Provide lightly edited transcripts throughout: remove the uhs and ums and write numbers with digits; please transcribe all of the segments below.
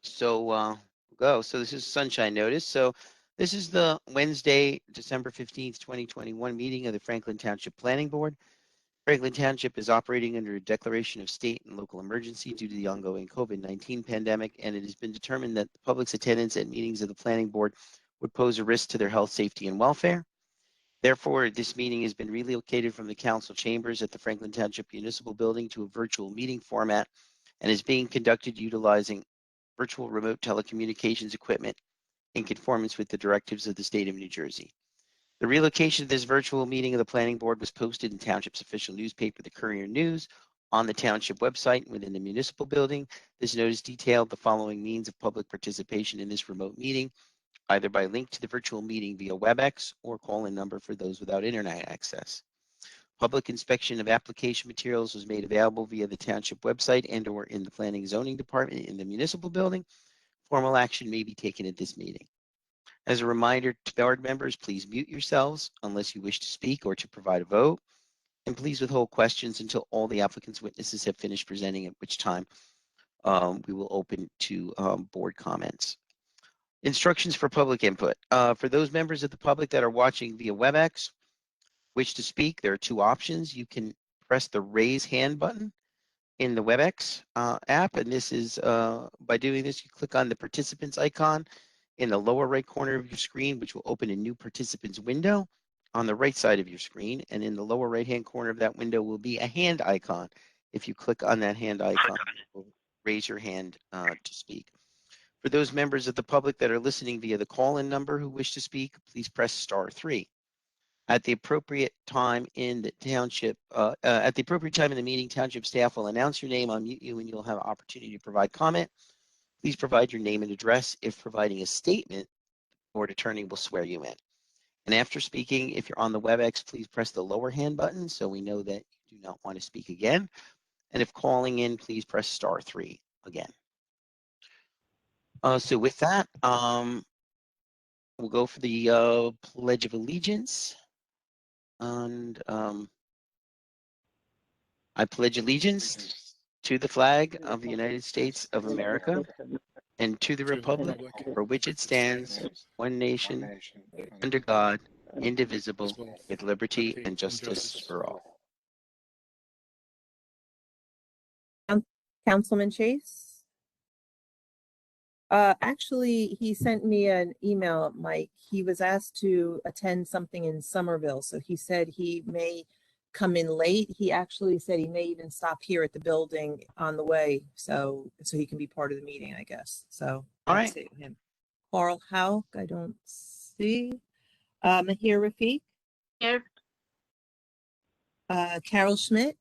So we'll go. So this is Sunshine Notice. So this is the Wednesday, December 15th, 2021 meeting of the Franklin Township Planning Board. Franklin Township is operating under a declaration of state and local emergency due to the ongoing COVID-19 pandemic, and it has been determined that the public's attendance at meetings of the planning board would pose a risk to their health, safety, and welfare. Therefore, this meeting has been relocated from the council chambers at the Franklin Township Municipal Building to a virtual meeting format and is being conducted utilizing virtual remote telecommunications equipment in conformance with the directives of the state of New Jersey. The relocation of this virtual meeting of the planning board was posted in Township's official newspaper, the Courier News, on the Township website within the municipal building. This notice detailed the following means of public participation in this remote meeting, either by link to the virtual meeting via WebEx or call-in number for those without internet access. Public inspection of application materials was made available via the Township website and or in the Planning Zoning Department in the municipal building. Formal action may be taken at this meeting. As a reminder to board members, please mute yourselves unless you wish to speak or to provide a vote. And please withhold questions until all the applicant's witnesses have finished presenting, at which time we will open to board comments. Instructions for public input. For those members of the public that are watching via WebEx, wish to speak, there are two options. You can press the raise hand button in the WebEx app, and this is by doing this, you click on the participants icon in the lower right corner of your screen, which will open a new participants window on the right side of your screen, and in the lower right hand corner of that window will be a hand icon. If you click on that hand icon, raise your hand to speak. For those members of the public that are listening via the call-in number who wish to speak, please press *3. At the appropriate time in the township, at the appropriate time in the meeting, township staff will announce your name, unmute you, and you'll have an opportunity to provide comment. Please provide your name and address. If providing a statement, the board attorney will swear you in. And after speaking, if you're on the WebEx, please press the lower hand button so we know that you do not want to speak again. And if calling in, please press *3 again. So with that, we'll go for the Pledge of Allegiance. And I pledge allegiance to the flag of the United States of America and to the republic for which it stands, one nation, under God, indivisible, with liberty and justice for all. Councilman Chase? Actually, he sent me an email, Mike. He was asked to attend something in Somerville, so he said he may come in late. He actually said he may even stop here at the building on the way, so he can be part of the meeting, I guess. So All right. him. Carl Hauk, I don't see. Mahir Rafiq. Here. Carol Schmidt.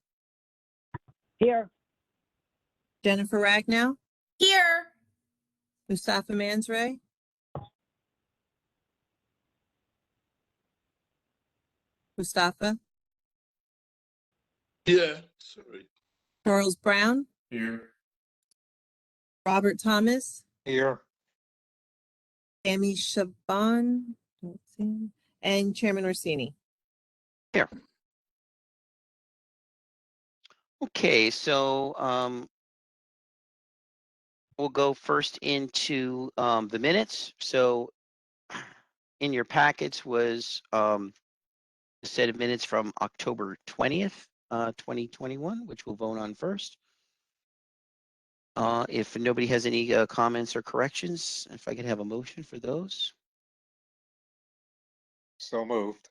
Here. Jennifer Ragnow. Here. Mustafa Mansray. Mustafa. Yeah, sorry. Charles Brown. Here. Robert Thomas. Here. Amy Shaban. And Chairman Orsini. Here. Okay, so we'll go first into the minutes. So in your packets was a set of minutes from October 20th, 2021, which we'll vote on first. If nobody has any comments or corrections, if I could have a motion for those. So moved.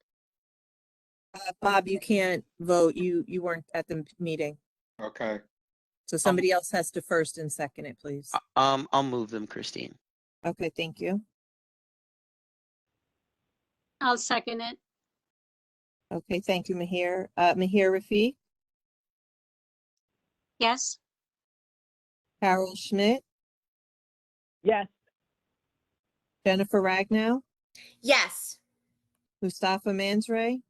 Bob, you can't vote. You weren't at the meeting. Okay. So somebody else has to first and second it, please. I'll move them, Christine. Okay, thank you. I'll second it. Okay, thank you, Mahir. Mahir Rafiq, Yes. Carol Schmidt, Yes. Jennifer Ragnow, Yes. Mustafa Mansray,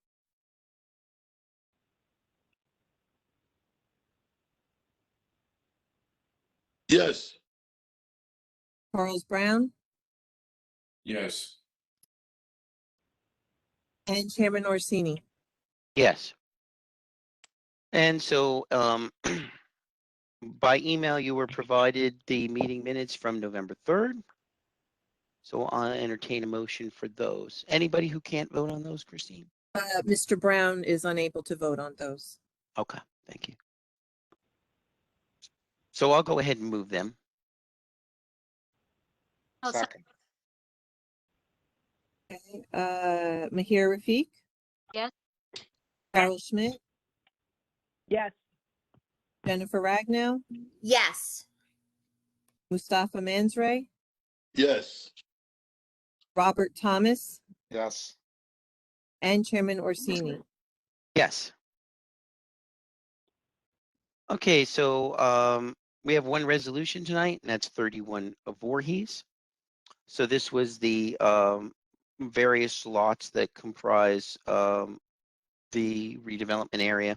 Yes. Charles Brown, Yes. and Chairman Orsini. Yes. And so By email, you were provided the meeting minutes from November 3rd. So I'll entertain a motion for those. Anybody who can't vote on those, Christine? Mr. Brown is unable to vote on those. Okay, thank you. So I'll go ahead and move them. I'll Second. Okay. Mahir Rafik? Yes. Carol Schmidt? Yes. Jennifer Ragnow? Yes. Mustafa Mansray? Yes. Robert Thomas? Yes. And Chairman Orsini. Yes. Okay, so we have one resolution tonight, and that's 31 of Voorhees. So this was the various lots that comprise the redevelopment area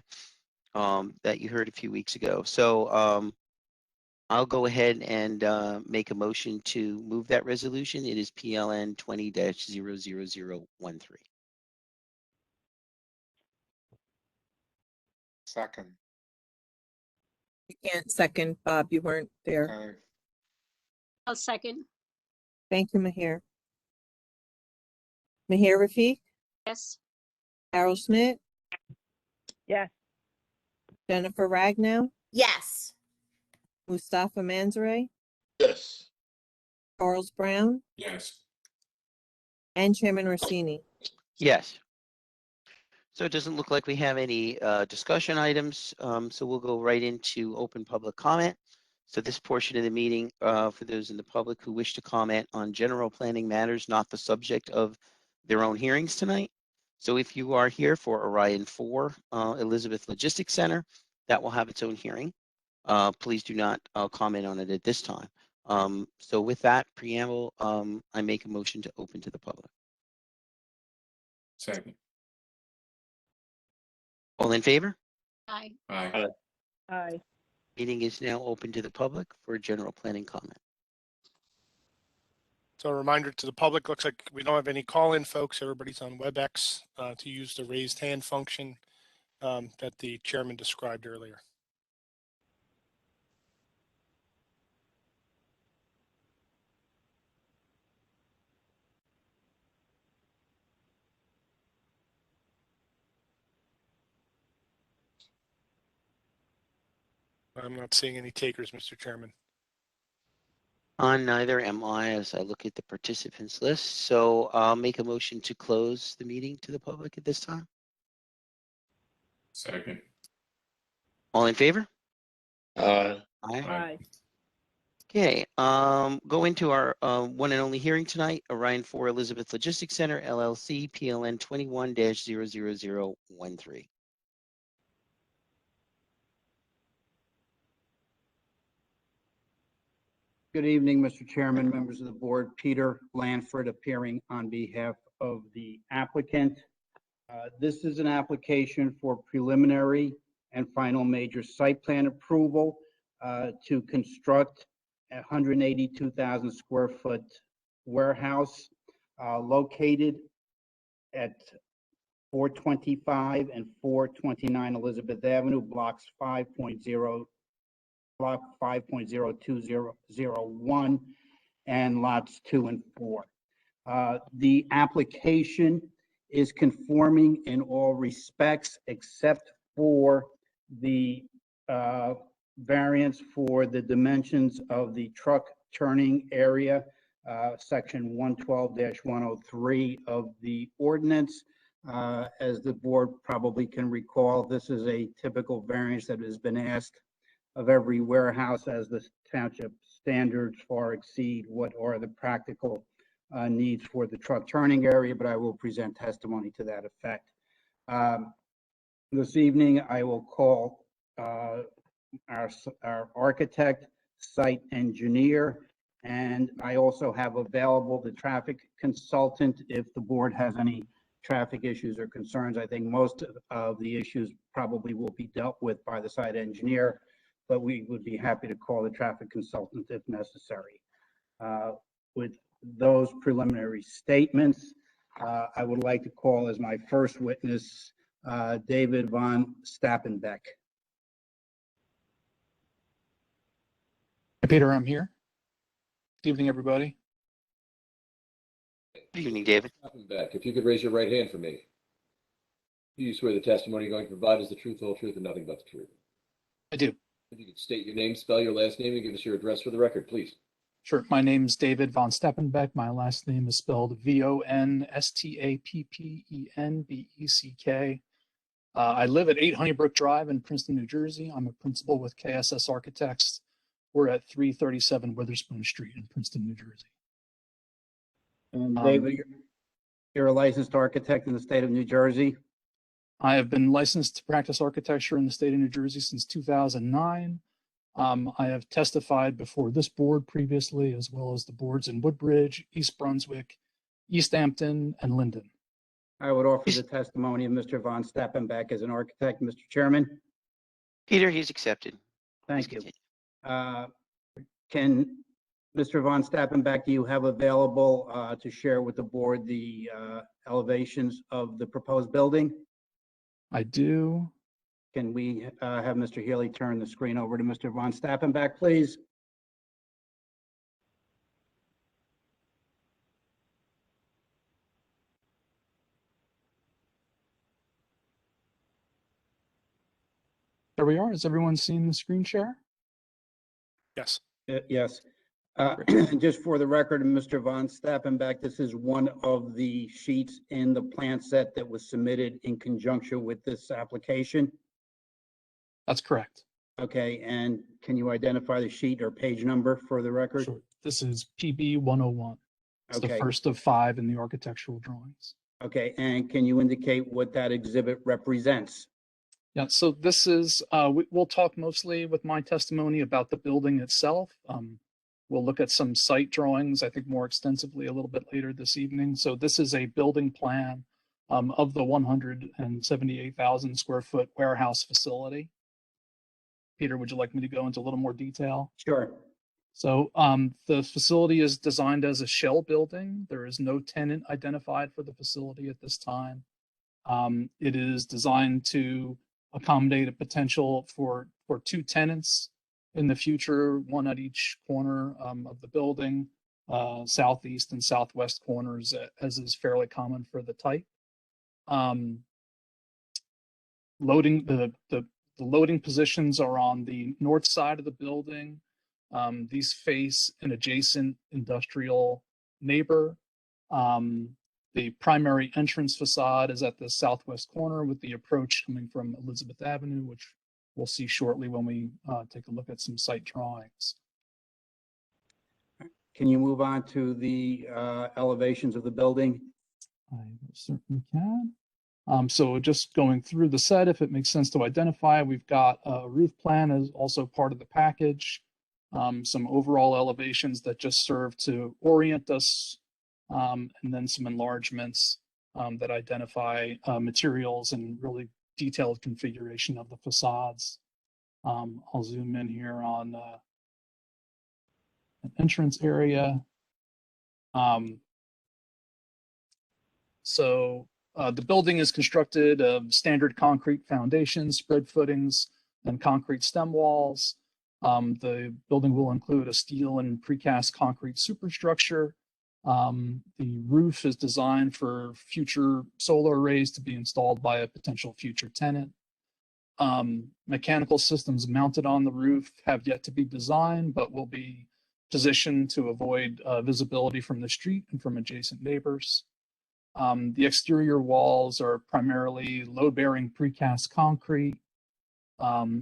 that you heard a few weeks ago. So I'll go ahead and make a motion to move that resolution. It is PLN 20-00013. Second. You can't second, Bob. You weren't there. Okay. I'll second. Thank you, Mahir. Mahir Rafik? Yes. Carol Schmidt? Yes. Jennifer Ragnow? Yes. Mustafa Mansray? Yes. Charles Brown? Yes. And Chairman Orsini. Yes. So it doesn't look like we have any discussion items, so we'll go right into open public comment. So this portion of the meeting, for those in the public who wish to comment on general planning matters, not the subject of their own hearings tonight. So if you are here for Orion 4 Elizabeth Logistics Center, that will have its own hearing. Please do not comment on it at this time. So with that preamble, I make a motion to open to the public. Second. All in favor? Aye. Aye. Aye. Meeting is now open to the public for general planning comment. So a reminder to the public, looks like we don't have any call-in folks. Everybody's on WebEx to use the raised hand function that the chairman described earlier. I'm not seeing any takers, Mr. Chairman. On neither am I as I look at the participants list. So I'll make a motion to close the meeting to the public at this time. Second. All in favor? Aye. Aye. Aye. Okay, go into our one and only hearing tonight, Orion 4 Elizabeth Logistics Center, LLC, PLN 21-00013. Good evening, Mr. Chairman, members of the board. Peter Lanford appearing on behalf of the applicant. This is an application for preliminary and final major site plan approval to construct a 182,000 square foot warehouse located at 425 and 429 Elizabeth Avenue, blocks 5.0 block 5.02001 and lots 2 and 4. The application is conforming in all respects except for the variance for the dimensions of the truck turning area, section 112-103 of the ordinance. As the board probably can recall, this is a typical variance that has been asked of every warehouse as the township standards far exceed what are the practical needs for the truck turning area, but I will present testimony to that effect. This evening, I will call our architect, site engineer, and I also have available the traffic consultant if the board has any traffic issues or concerns. I think most of the issues probably will be dealt with by the site engineer, but we would be happy to call the traffic consultant if necessary. With those preliminary statements, I would like to call as my first witness, David von Stappenbeck. Peter, I'm here. Good evening, everybody. Good evening, David. Back. If you could raise your right hand for me. Do you swear the testimony you're going to provide is the truth, whole truth, and nothing but the truth? I do. If you could state your name, spell your last name, and give us your address for the record, please. Sure. My name's David von Steppenbeck. My last name is spelled Vonstappenbeck. I live at 8 Honeybrook Drive in Princeton, New Jersey. I'm a principal with KSS Architects. We're at 337 Witherspoon Street in Princeton, New Jersey. And David, you're a licensed architect in the state of New Jersey. I have been licensed to practice architecture in the state of New Jersey since 2009. I have testified before this board previously, as well as the boards in Woodbridge, East Brunswick, East Hampton, and Linden. I would offer the testimony of Mr. von Steppenbeck as an architect, Mr. Chairman. Peter, he's accepted. Thank Please you. continue. Can Mr. von Steppenbeck, do you have available to share with the board the elevations of the proposed building? I do. Can we have Mr. Healy turn the screen over to Mr. von Steppenbeck, please? There we are. Has everyone seen the screen share? Yes. Yes. Just for the record, Mr. von Steppenbeck, this is one of the sheets in the plan set that was submitted in conjunction with this application. That's correct. Okay, and can you identify the sheet or page number for the record? Sure. This is PB 101. It's the Okay. first of 5 in the architectural drawings. Okay, and can you indicate what that exhibit represents? Yeah, so this is, we'll talk mostly with my testimony about the building itself. We'll look at some site drawings, I think more extensively a little bit later this evening. So this is a building plan of the 178,000 square foot warehouse facility. Peter, would you like me to go into a little more detail? Sure. So the facility is designed as a shell building. There is no tenant identified for the facility at this time. It is designed to accommodate a potential for 2 tenants in the future, one at each corner of the building, southeast and southwest corners, as is fairly common for the type. Loading the loading positions are on the north side of the building. These face an adjacent industrial neighbor. The primary entrance facade is at the southwest corner with the approach coming from Elizabeth Avenue, which we'll see shortly when we take a look at some site drawings. Can you move on to the elevations of the building? I certainly can. So just going through the set, if it makes sense to identify, we've got a roof plan as also part of the package. Some overall elevations that just serve to orient us, and then some enlargements that identify materials and really detailed configuration of the facades. I'll zoom in here on an entrance area. The building is constructed of standard concrete foundations, spread footings, and concrete stem walls. The building will include a steel and precast concrete superstructure. The roof is designed for future solar arrays to be installed by a potential future tenant. Mechanical systems mounted on the roof have yet to be designed, but will be positioned to avoid visibility from the street and from adjacent neighbors. The exterior walls are primarily load-bearing precast concrete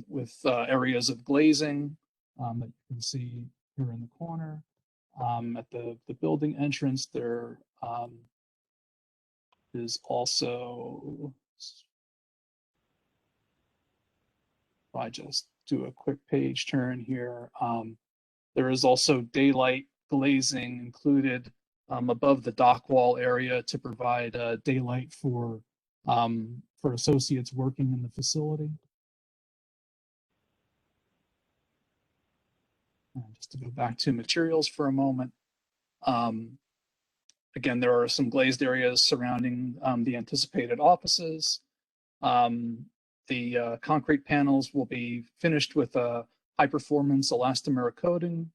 with areas of glazing that you can see here in the corner. At the building entrance, there is also, if I just do a quick page turn here, there is also daylight glazing included above the dock wall area to provide daylight for associates working in the facility. And just to go back to materials for a moment. Again, there are some glazed areas surrounding the anticipated offices. The concrete panels will be finished with a high-performance elastomeric coating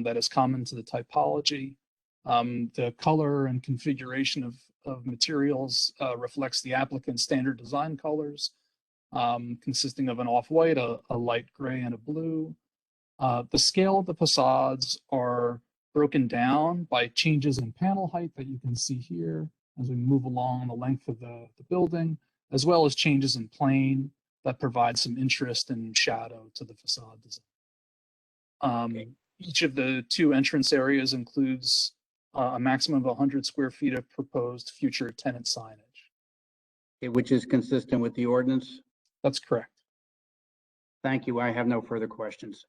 that is common to the typology. The color and configuration of materials reflects the applicant's standard design colors, consisting of an off-white, a light gray, and a blue. The scale of the facades are broken down by changes in panel height that you can see here as we move along the length of the building, as well as changes in plane that provide some interest and shadow to the facade design. Each of the two entrance areas includes a maximum of 100 square feet of proposed future tenant signage. Okay, which is consistent with the ordinance? That's correct. Thank you. I have no further questions.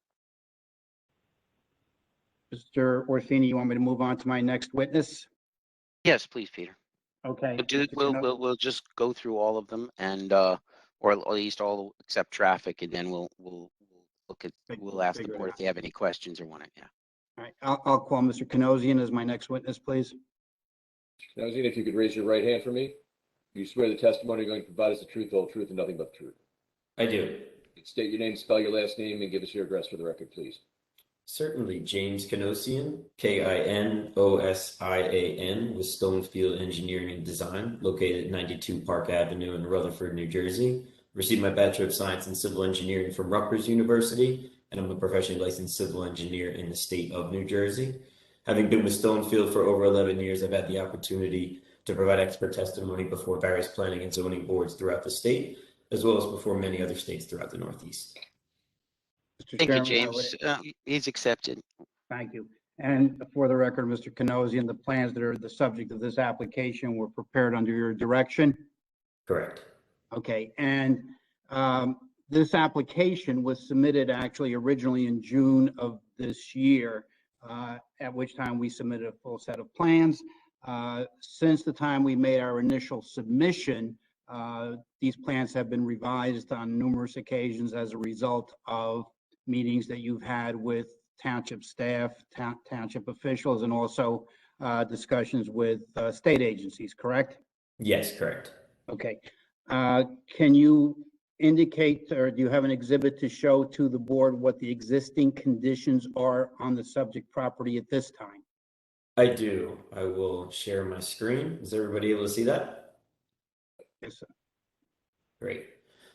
Mr. Orsini, you want me to move on to my next witness? Yes, please, Peter. Okay. We'll just go through all of them and, or at least all except traffic, and then we'll look at, we'll ask the Figure it board out. if they have any questions or want to, yeah. All right, I'll call Mr. Kanosian as my next witness, please. Kanosian, if you could raise your right hand for me. You swear the testimony you're going to provide is the truth, the whole truth, and nothing but the truth. I do. State your name, spell your last name, and give us your address for the record, please. Certainly. James Kanosian, Kinosian, with Stonefield Engineering and Design, located at 92 Park Avenue in Rutherford, New Jersey. Received my Bachelor of Science in Civil Engineering from Rutgers University, and I'm a professionally licensed civil engineer in the state of New Jersey. Having been with Stonefield for over 11 years, I've had the opportunity to provide expert testimony before various planning and zoning boards throughout the state, as well as before many other states throughout the Northeast. Mr. Thank you, Chairman, James. He's accepted. Thank you. And for the record, Mr. Kanosian, the plans that are the subject of this application were prepared under your direction? Correct. Okay, and this application was submitted actually originally in June of this year, at which time we submitted a full set of plans. Since the time we made our initial submission, these plans have been revised on numerous occasions as a result of meetings that you've had with township staff, township officials, and also discussions with state agencies, correct? Yes, correct. Okay. Can you indicate, or do you have an exhibit to show to the board what the existing conditions are on the subject property at this time? I do. I will share my screen. Is everybody able to see that? Yes, sir. Great.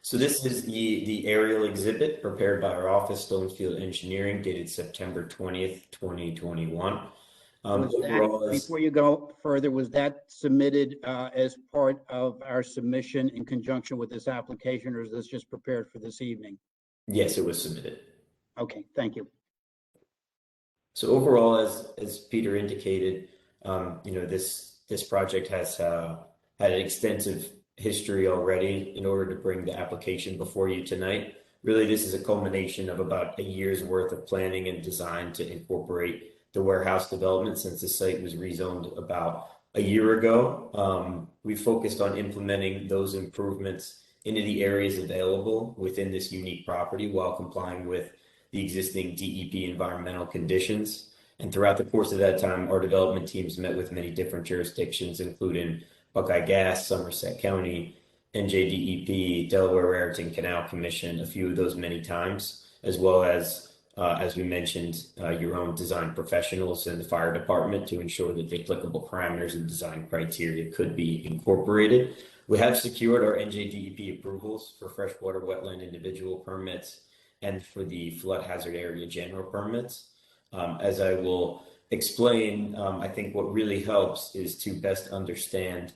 So this is the aerial exhibit prepared by our office, Stonefield Engineering, dated September 20th, 2021. Before you go further, was that submitted as part of our submission in conjunction with this application, or is this just prepared for this evening? Yes, it was submitted. Okay, thank you. So overall, as Peter indicated, this project has had an extensive history already. In order to bring the application before you tonight, really this is a culmination of about a year's worth of planning and design to incorporate the warehouse development since the site was rezoned about a year ago. We focused on implementing those improvements into the areas available within this unique property while complying with the existing DEP environmental conditions. And throughout the course of that time, our development teams met with many different jurisdictions, including Buckeye Gas, Somerset County, NJDEP, Delaware Raritan Canal Commission, a few of those many times, as well as we mentioned, your own design professionals in the fire department to ensure that the applicable parameters and design criteria could be incorporated. We have secured our NJDEP approvals for freshwater wetland individual permits and for the flood hazard area general permits. As I will explain, I think what really helps is to best understand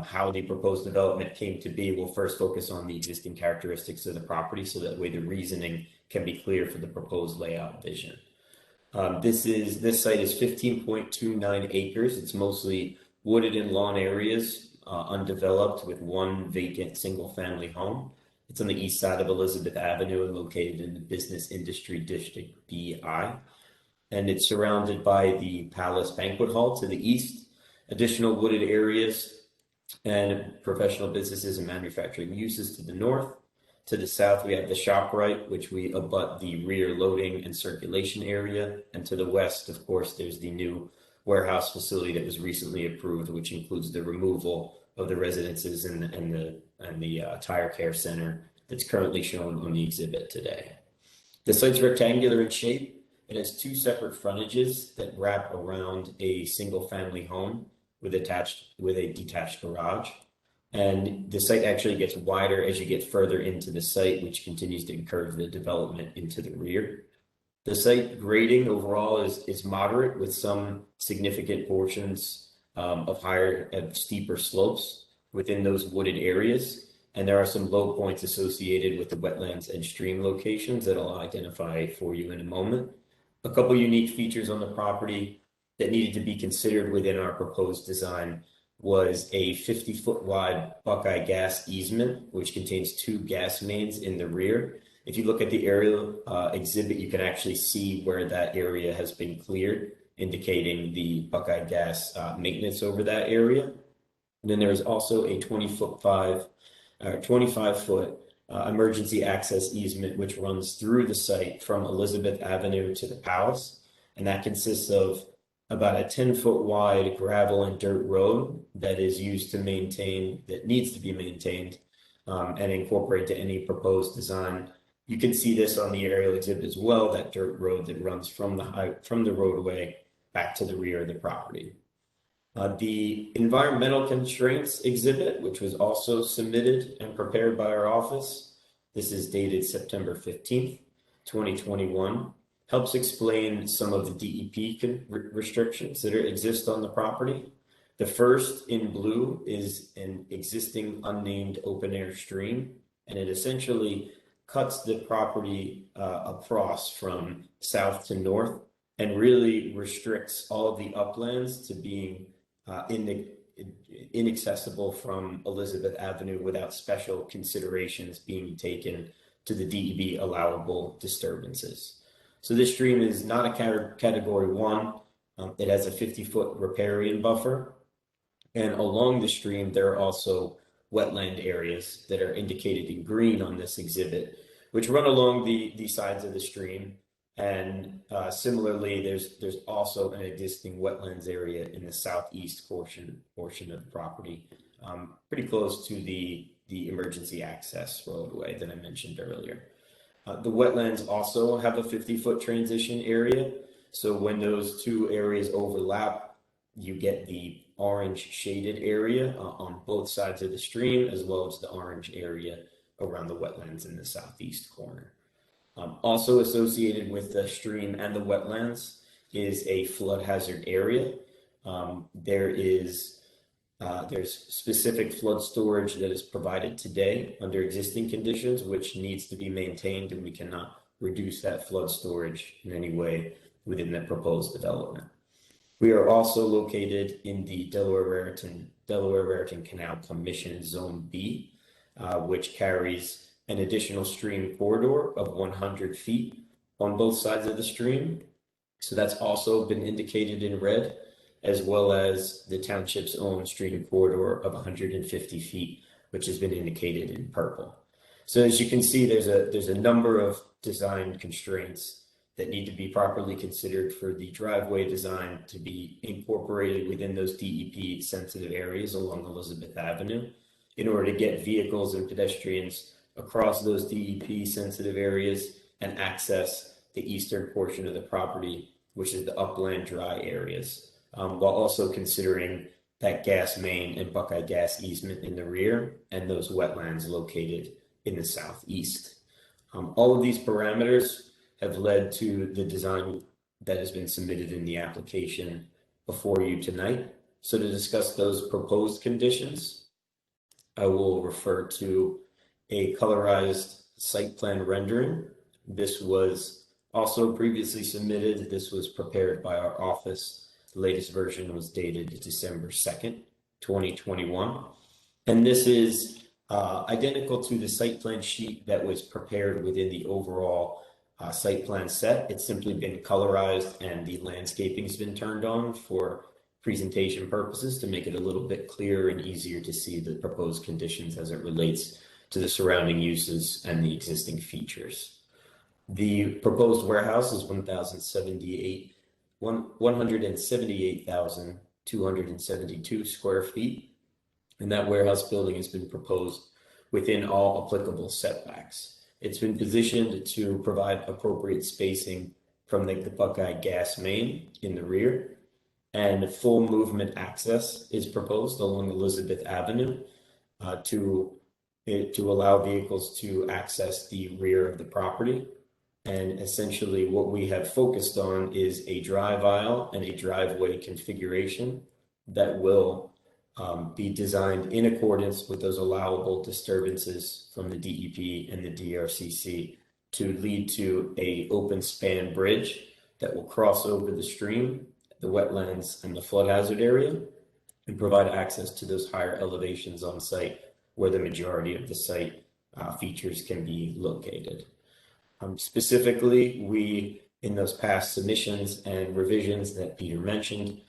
how the proposed development came to be. We'll first focus on the existing characteristics of the property so that way the reasoning can be clear for the proposed layout vision. This site is 15.29 acres. It's mostly wooded and lawn areas, undeveloped, with one vacant single family home. It's on the east side of Elizabeth Avenue and located in the Business Industry District BI. And it's surrounded by the Palace Banquet Hall to the east, additional wooded areas and professional businesses and manufacturing uses to the north. To the south, we have the ShopRite, which we abut the rear loading and circulation area. And to the west, of course, there's the new warehouse facility that was recently approved, which includes the removal of the residences and the tire care center that's currently shown on the exhibit today. The site's rectangular in shape. It has two separate frontages that wrap around a single-family home with a detached garage. And the site actually gets wider as you get further into the site, which continues to encourage the development into the rear. The site grading overall is moderate, with some significant portions of steeper slopes within those wooded areas. And there are some low points associated with the wetlands and stream locations that I'll identify for you in a moment. A couple unique features on the property that needed to be considered within our proposed design was a 50-foot wide Buckeye gas easement, which contains two gas mains in the rear. If you look at the aerial exhibit, you can actually see where that area has been cleared, indicating the Buckeye gas maintenance over that area. And then there's also a 25-foot emergency access easement, which runs through the site from Elizabeth Avenue to the Palace. And that consists of about a 10-foot wide gravel and dirt road that is used to maintain, that needs to be maintained and incorporate to any proposed design. You can see this on the aerial exhibit as well, that dirt road that runs from the roadway back to the rear of the property. The environmental constraints exhibit, which was also submitted and prepared by our office, this is dated September 15th, 2021, helps explain some of the DEP restrictions that exist on the property. The first in blue is an existing unnamed open air stream, and it essentially cuts the property across from south to north and really restricts all of the uplands to being inaccessible from Elizabeth Avenue without special considerations being taken to the DEP allowable disturbances. So this stream is not a category 1. It has a 50-foot riparian buffer. And along the stream, there are also wetland areas that are indicated in green on this exhibit, which run along the sides of the stream. And similarly, there's also an existing wetlands area in the southeast portion of the property, pretty close to the emergency access roadway that I mentioned earlier. The wetlands also have a 50-foot transition area. So when those two areas overlap, you get the orange shaded area on both sides of the stream, as well as the orange area around the wetlands in the southeast corner. Also associated with the stream and the wetlands is a flood hazard area. There's specific flood storage that is provided today under existing conditions, which needs to be maintained, and we cannot reduce that flood storage in any way within the proposed development. We are also located in the Delaware-Raritan Canal Commission Zone B, which carries an additional stream corridor of 100 feet on both sides of the stream. So that's also been indicated in red, as well as the township's own stream corridor of 150 feet, which has been indicated in purple. So as you can see, there's a number of design constraints that need to be properly considered for the driveway design to be incorporated within those DEP sensitive areas along Elizabeth Avenue in order to get vehicles and pedestrians across those DEP sensitive areas and access the eastern portion of the property, which is the upland dry areas, while also considering that gas main and Buckeye gas easement in the rear and those wetlands located in the southeast. All of these parameters have led to the design that has been submitted in the application before you tonight. So to discuss those proposed conditions, I will refer to a colorized site plan rendering. This was also previously submitted. This was prepared by our office. The latest version was dated December 2nd, 2021. And this is identical to the site plan sheet that was prepared within the overall site plan set. It's simply been colorized and the landscaping has been turned on for presentation purposes to make it a little bit clearer and easier to see the proposed conditions as it relates to the surrounding uses and the existing features. The proposed warehouse is 178,272 square feet, and that warehouse building has been proposed within all applicable setbacks. It's been positioned to provide appropriate spacing from the Buckeye gas main in the rear, and full movement access is proposed along Elizabeth Avenue to allow vehicles to access the rear of the property. And essentially what we have focused on is a drive aisle and a driveway configuration that will be designed in accordance with those allowable disturbances from the DEP and the DRCC to lead to a open span bridge that will cross over the stream, the wetlands, and the flood hazard area, and provide access to those higher elevations on site where the majority of the site features can be located. Specifically, we, in those past submissions and revisions that Peter mentioned,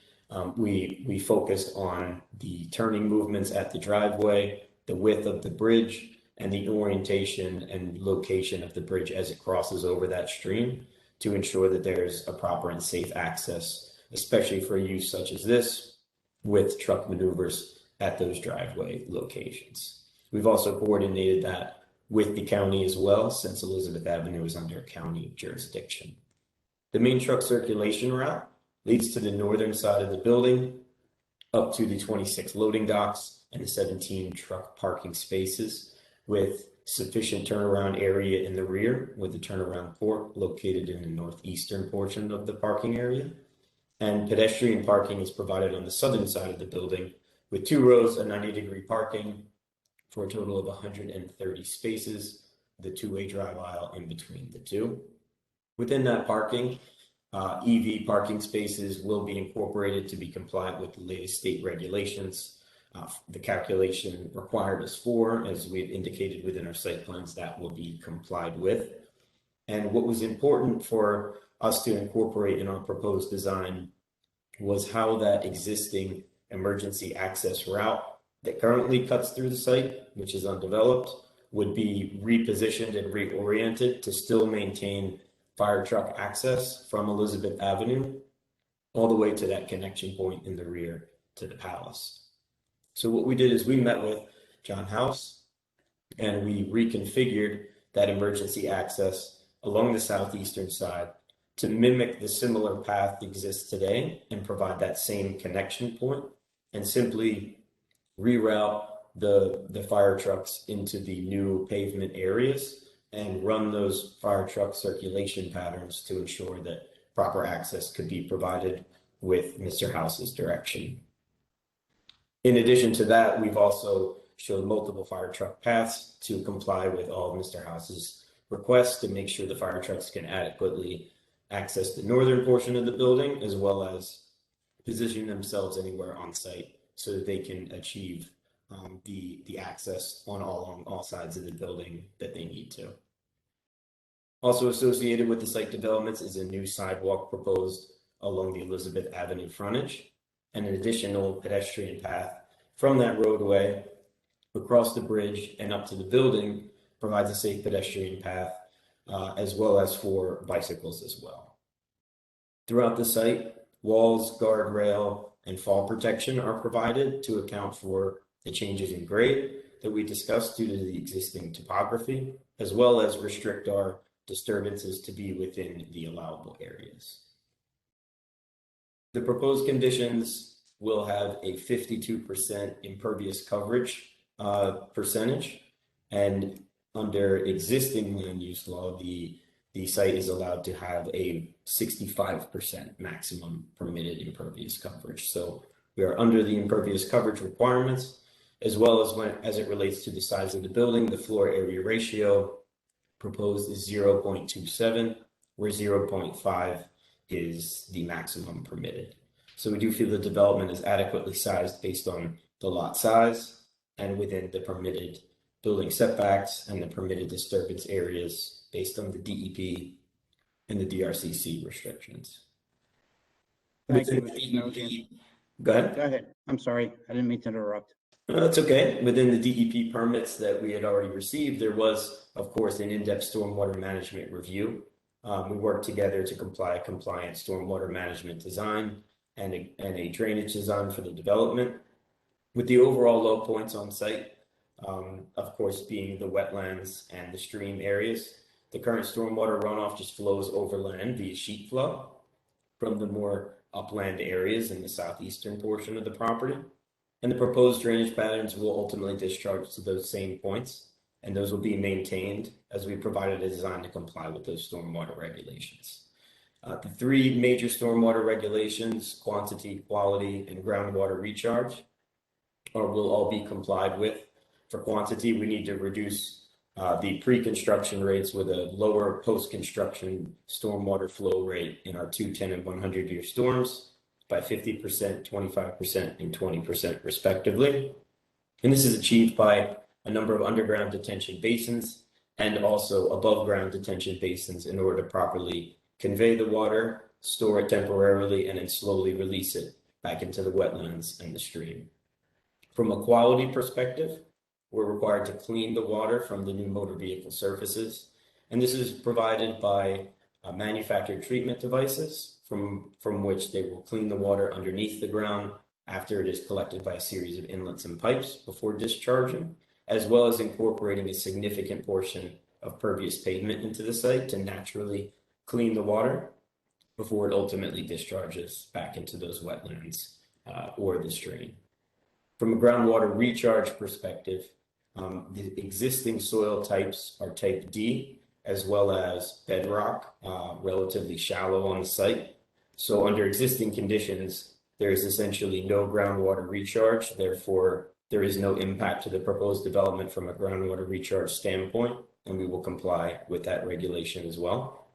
we focused on the turning movements at the driveway, the width of the bridge, and the orientation and location of the bridge as it crosses over that stream to ensure that there's a proper and safe access, especially for use such as this with truck maneuvers at those driveway locations. We've also coordinated that with the county as well, since Elizabeth Avenue is under county jurisdiction. The main truck circulation route leads to the northern side of the building, up to the 26 loading docks and the 17 truck parking spaces, with sufficient turnaround area in the rear, with the turnaround port located in the northeastern portion of the parking area. And pedestrian parking is provided on the southern side of the building, with 2 rows of 90-degree parking for a total of 130 spaces, the 2-way drive aisle in between the two. Within that parking, EV parking spaces will be incorporated to be compliant with the latest state regulations. The calculation required is 4, as we've indicated within our site plans, that will be complied with. And what was important for us to incorporate in our proposed design was how that existing emergency access route that currently cuts through the site, which is undeveloped, would be repositioned and reoriented to still maintain fire truck access from Elizabeth Avenue all the way to that connection point in the rear to the palace. So what we did is we met with John House and we reconfigured that emergency access along the southeastern side to mimic the similar path that exists today and provide that same connection point, and simply reroute the fire trucks into the new pavement areas and run those fire truck circulation patterns to ensure that proper access could be provided with Mr. House's direction. In addition to that, we've also showed multiple fire truck paths to comply with all of Mr. House's requests to make sure the fire trucks can adequately access the northern portion of the building, as well as position themselves anywhere on site so that they can achieve the access on all sides of the building that they need to. Also associated with the site developments is a new sidewalk proposed along the Elizabeth Avenue frontage, and an additional pedestrian path from that roadway across the bridge and up to the building provides a safe pedestrian path, as well as for bicycles as well. Throughout the site, walls, guardrail, and fall protection are provided to account for the changes in grade that we discussed due to the existing topography, as well as restrict our disturbances to be within the allowable areas. The proposed conditions will have a 52% impervious coverage percentage, and under existing land use law, the site is allowed to have a 65% maximum permitted impervious coverage. So we are under the impervious coverage requirements, as well as as it relates to the size of the building. The floor area ratio proposed is 0.27, where 0.5 is the maximum permitted. So we do feel the development is adequately sized based on the lot size and within the permitted building setbacks and the permitted disturbance areas based on the DEP and the DRCC restrictions. Thank you. Go ahead. Go ahead. I'm sorry. I didn't mean to interrupt. No, that's okay. Within the DEP permits that we had already received, there was, of course, an in-depth stormwater management review. We worked together to comply a compliant stormwater management design and a drainage design for the development. With the overall low points on site, of course, being the wetlands and the stream areas. The current stormwater runoff just flows over land via sheet flow from the more upland areas in the southeastern portion of the property. And the proposed drainage patterns will ultimately discharge to those same points, and those will be maintained as we provided a design to comply with those stormwater regulations. The three major stormwater regulations, quantity, quality, and groundwater recharge, will all be complied with. For quantity, we need to reduce the pre-construction rates with a lower post-construction stormwater flow rate in our 210 and 100-year storms by 50%, 25%, and 20% respectively. And this is achieved by a number of underground detention basins and also above ground detention basins in order to properly convey the water, store it temporarily, and then slowly release it back into the wetlands and the stream. From a quality perspective, we're required to clean the water from the new motor vehicle surfaces. And this is provided by manufactured treatment devices from which they will clean the water underneath the ground after it is collected by a series of inlets and pipes before discharging, as well as incorporating a significant portion of pervious pavement into the site to naturally clean the water before it ultimately discharges back into those wetlands or the stream. From a groundwater recharge perspective, the existing soil types are type D, as well as bedrock, relatively shallow on the site. So under existing conditions, there is essentially no groundwater recharge. Therefore, there is no impact to the proposed development from a groundwater recharge standpoint, and we will comply with that regulation as well.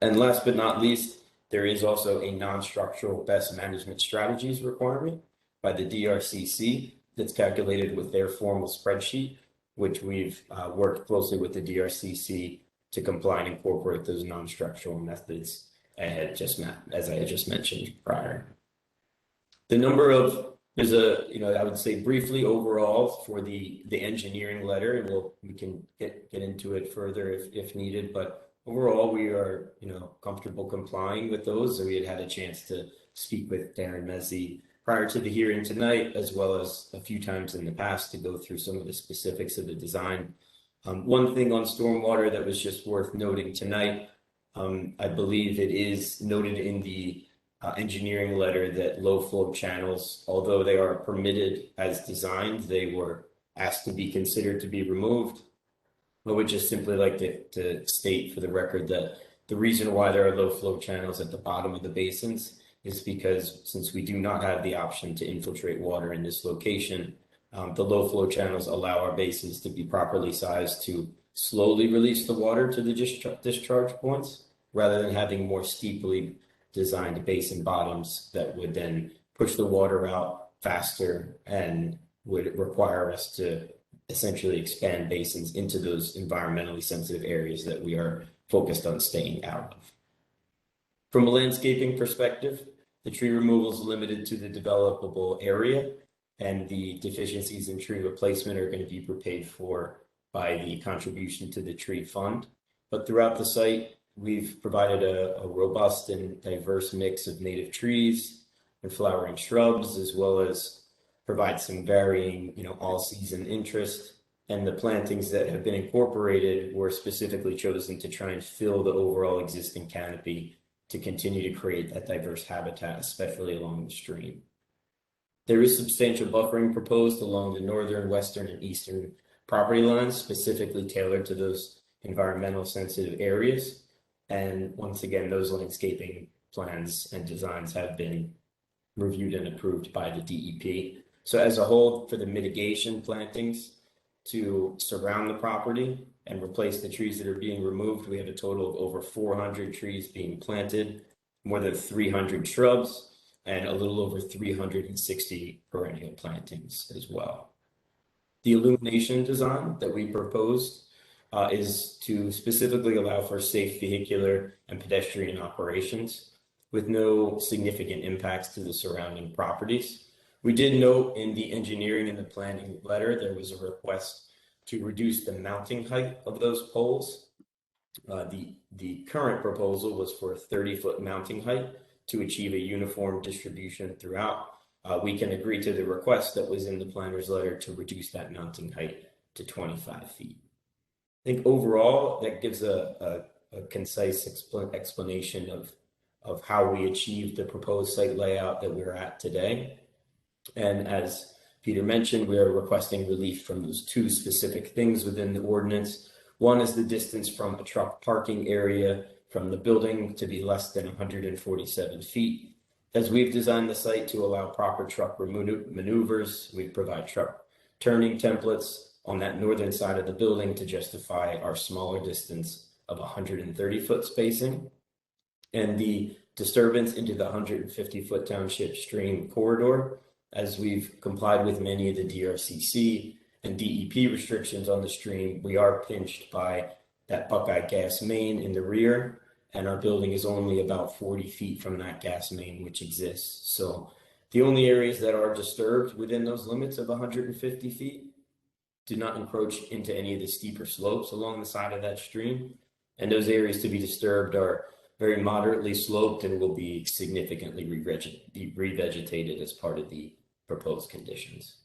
And last but not least, there is also a non-structural best management strategies requirement by the DRCC that's calculated with their formal spreadsheet, which we've worked closely with the DRCC to comply and incorporate those non-structural methods as I had just mentioned prior. The number of, there's a, I would say briefly overall for the engineering letter, and we can get into it further if needed, but overall we are, comfortable complying with those. So we had a chance to speak with Darren Mezzi prior to the hearing tonight, as well as a few times in the past to go through some of the specifics of the design. One thing on stormwater that was just worth noting tonight, I believe it is noted in the engineering letter that low flow channels, although they are permitted as designed, they were asked to be considered to be removed. I would just simply like to state for the record that the reason why there are low flow channels at the bottom of the basins is because since we do not have the option to infiltrate water in this location, the low flow channels allow our basins to be properly sized to slowly release the water to the discharge points, rather than having more steeply designed basin bottoms that would then push the water out faster and would require us to essentially expand basins into those environmentally sensitive areas that we are focused on staying out of. From a landscaping perspective, the tree removal is limited to the developable area, and the deficiencies in tree replacement are going to be paid for by the contribution to the tree fund. But throughout the site, we've provided a robust and diverse mix of native trees and flowering shrubs, as well as provide some varying, all-season interest. And the plantings that have been incorporated were specifically chosen to try and fill the overall existing canopy to continue to create that diverse habitat, especially along the stream. There is substantial buffering proposed along the northern, western, and eastern property lines, specifically tailored to those environmental sensitive areas. And once again, those landscaping plans and designs have been reviewed and approved by the DEP. So as a whole, for the mitigation plantings to surround the property and replace the trees that are being removed, we have a total of over 400 trees being planted, more than 300 shrubs, and a little over 360 perennial plantings as well. The illumination design that we proposed is to specifically allow for safe vehicular and pedestrian operations with no significant impacts to the surrounding properties. We did note in the engineering and the planning letter, there was a request to reduce the mounting height of those poles. The current proposal was for a 30-foot mounting height to achieve a uniform distribution throughout. We can agree to the request that was in the planner's letter to reduce that mounting height to 25 feet. I think overall that gives a concise explanation of how we achieved the proposed site layout that we're at today. And as Peter mentioned, we are requesting relief from those two specific things within the ordinance. One is the distance from a truck parking area from the building to be less than 147 feet. As we've designed the site to allow proper truck maneuvers, we provide truck turning templates on that northern side of the building to justify our smaller distance of 130-foot spacing. And the disturbance into the 150-foot township stream corridor, as we've complied with many of the DRCC and DEP restrictions on the stream, we are pinched by that Buckeye gas main in the rear, and our building is only about 40 feet from that gas main which exists. So the only areas that are disturbed within those limits of 150 feet do not encroach into any of the steeper slopes along the side of that stream. And those areas to be disturbed are very moderately sloped and will be significantly revegetated as part of the proposed conditions.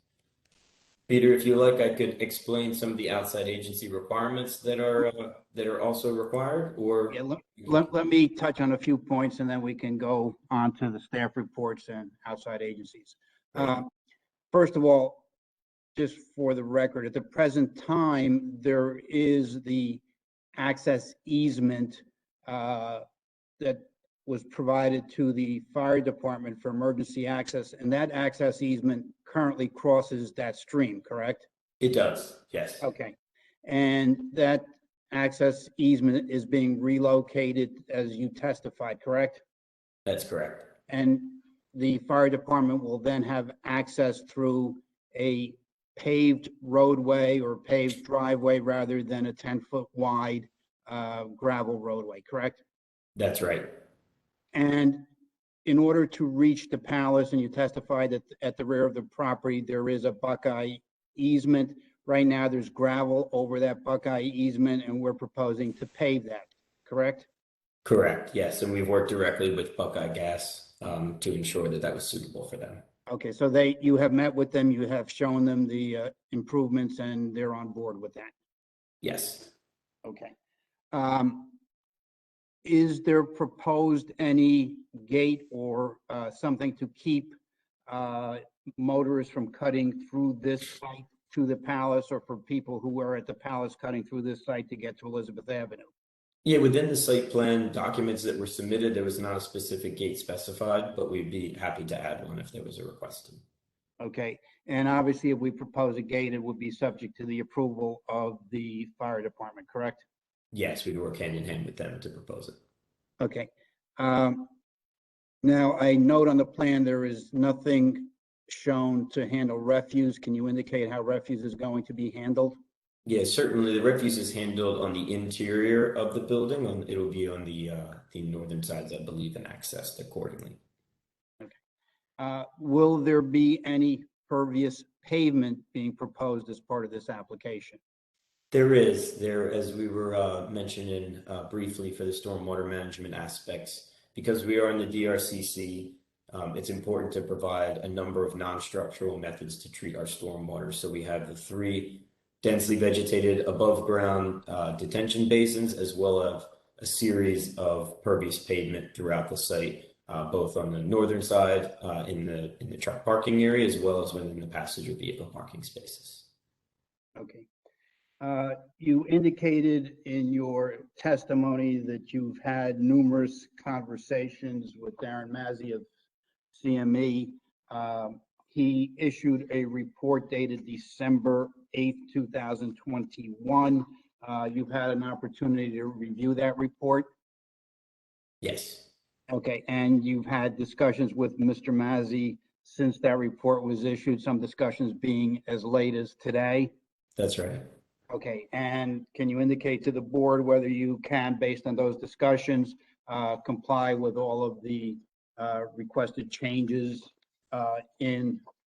Peter, if you like, I could explain some of the outside agency requirements that are also required, or Yeah, let me touch on a few points and then we can go on to the staff reports and outside agencies. First of all, just for the record, at the present time, there is the access easement that was provided to the fire department for emergency access, and that access easement currently crosses that stream, correct? It does, yes. Okay. And that access easement is being relocated as you testified, correct? That's correct. And the fire department will then have access through a paved roadway or paved driveway rather than a 10-foot wide gravel roadway, correct? That's right. And in order to reach the palace, and you testified that at the rear of the property, there is a Buckeye easement. Right now, there's gravel over that Buckeye easement, and we're proposing to pave that, correct? Correct, yes. And we've worked directly with Buckeye Gas to ensure that that was suitable for them. Okay, so you have met with them, you have shown them the improvements, and they're on board with that. Yes. Okay. Is there proposed any gate or something to keep motorists from cutting through this site to the palace, or for people who are at the palace cutting through this site to get to Elizabeth Avenue? Yeah, within the site plan documents that were submitted, there was not a specific gate specified, but we'd be happy to add one if there was a request. Okay, and obviously if we propose a gate, it would be subject to the approval of the fire department, correct? Yes, we'd work hand in hand with them to propose it. Okay. Now I note on the plan there is nothing shown to handle refuse. Can you indicate how refuse is going to be handled? Yeah, certainly. The refuse is handled on the interior of the building. It'll be on the northern sides, I believe, and accessed accordingly. Okay. Will there be any pervious pavement being proposed as part of this application? There is. As we were mentioning briefly for the stormwater management aspects, because we are in the DRCC, it's important to provide a number of non-structural methods to treat our stormwater. So we have the 3 densely vegetated above ground detention basins, as well as a series of pervious pavement throughout the site, both on the northern side in the truck parking area, as well as within the passenger vehicle parking spaces. Okay. You indicated in your testimony that you've had numerous conversations with Darren Mazzi of CME. He issued a report dated December 8th, 2021. You've had an opportunity to review that report? Yes. Okay, and you've had discussions with Mr. Mazzi since that report was issued, some discussions being as late as today? That's right. Okay, and can you indicate to the board whether you can, based on those discussions, comply with all of the requested changes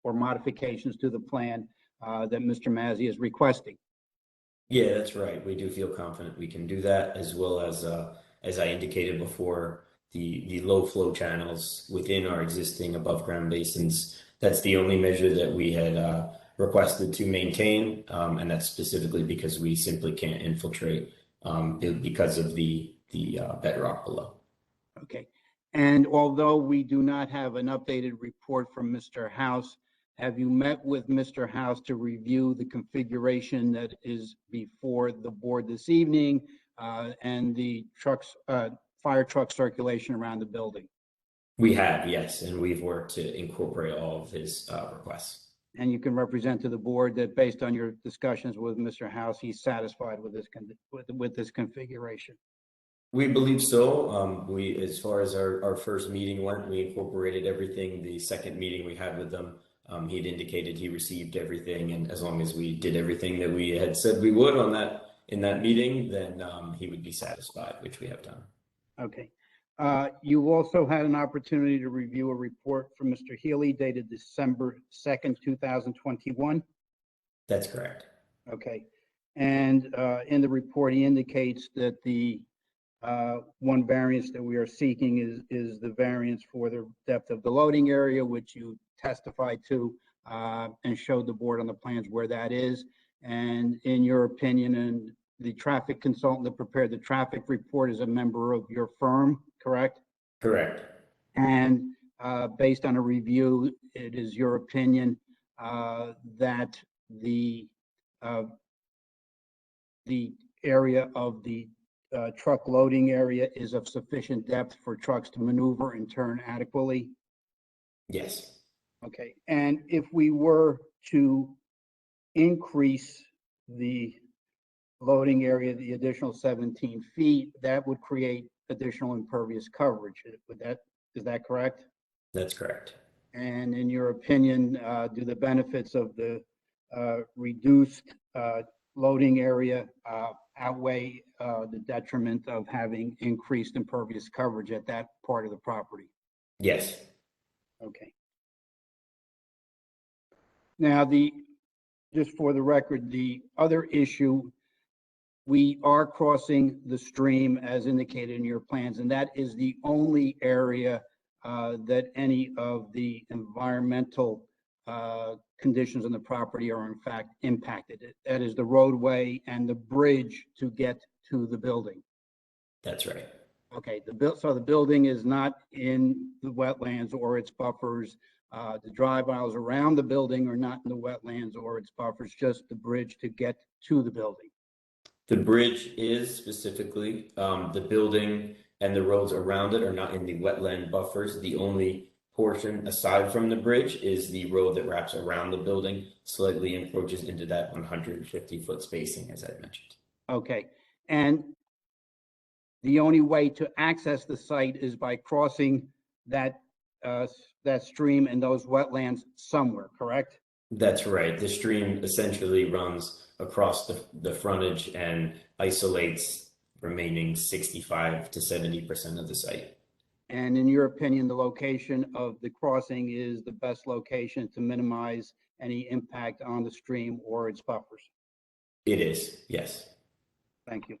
or modifications to the plan that Mr. Mazzi is requesting? Yeah, that's right. We do feel confident we can do that, as well as I indicated before, the low flow channels within our existing above ground basins. That's the only measure that we had requested to maintain, and that's specifically because we simply can't infiltrate because of the bedrock below. Okay. And although we do not have an updated report from Mr. House, have you met with Mr. House to review the configuration that is before the board this evening and the fire truck circulation around the building? We have, yes, and we've worked to incorporate all of his requests. And you can represent to the board that based on your discussions with Mr. House, he's satisfied with this configuration. We believe so. As far as our first meeting went, we incorporated everything. The second meeting we had with them, he'd indicated he received everything, and as long as we did everything that we had said we would in that meeting, then he would be satisfied, which we have done. Okay. You also had an opportunity to review a report from Mr. Healy dated December 2nd, 2021. That's correct. Okay. And in the report, he indicates that the one variance that we are seeking is the variance for the depth of the loading area, which you testified to and showed the board on the plans where that is. And in your opinion, and the traffic consultant that prepared the traffic report is a member of your firm, correct? Correct. And based on a review, it is your opinion that the area of the truck loading area is of sufficient depth for trucks to maneuver and turn adequately? Yes. Okay. And if we were to increase the loading area, the additional 17 feet, that would create additional impervious coverage. Is that correct? That's correct. And in your opinion, do the benefits of the reduced loading area outweigh the detriment of having increased impervious coverage at that part of the property? Yes. Okay. Now, just for the record, the other issue, we are crossing the stream as indicated in your plans, and that is the only area that any of the environmental conditions on the property are in fact impacted. That is the roadway and the bridge to get to the building. That's right. Okay, so the building is not in the wetlands or its buffers. The drive aisles around the building are not in the wetlands or its buffers, just the bridge to get to the building. The bridge is specifically, the building and the roads around it are not in the wetland buffers. The only portion aside from the bridge is the road that wraps around the building, slightly encroaches into that 150-foot spacing, as I mentioned. Okay, and the only way to access the site is by crossing that stream and those wetlands somewhere, correct? That's right. The stream essentially runs across the frontage and isolates remaining 65 to 70% of the site. And in your opinion, the location of the crossing is the best location to minimize any impact on the stream or its buffers? It is, yes. Thank you.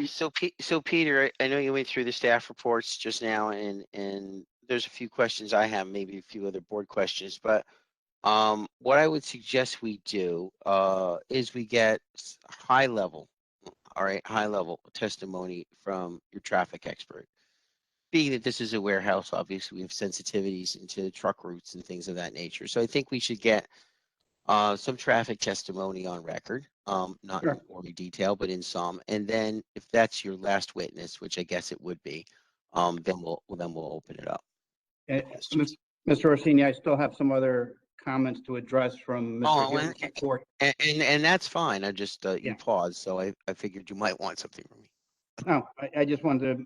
So Peter, I know you went through the staff reports just now, and there's a few questions I have, maybe a few other board questions, but what I would suggest we do is we get high level testimony from your traffic expert. Being that this is a warehouse, obviously we have sensitivities into truck routes and things of that nature. So I think we should get some traffic testimony on record, not in gory detail, but in some. And then if that's your last witness, which I guess it would be, then we'll open it up. Mr. Orsini, I still have some other comments to address from Mr. Healy's report. And that's fine. I just Yeah. you paused, so I figured you might want something from me. No, I just wanted to,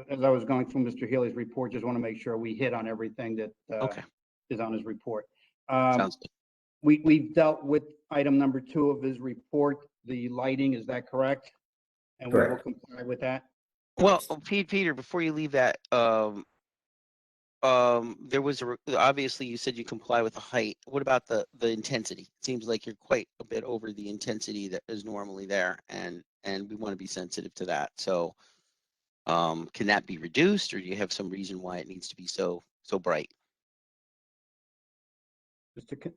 as I was going through Mr. Healy's report, just want to make sure we hit on everything that Okay, is on his report. sounds good. We've dealt with item number 2 of his report, the lighting, is that correct? And we will Correct. comply with that? Well, Peter, before you leave that, there was obviously you said you comply with the height. What about the intensity? It seems like you're quite a bit over the intensity that is normally there, and we want to be sensitive to that. So Can that be reduced, or do you have some reason why it needs to be so bright?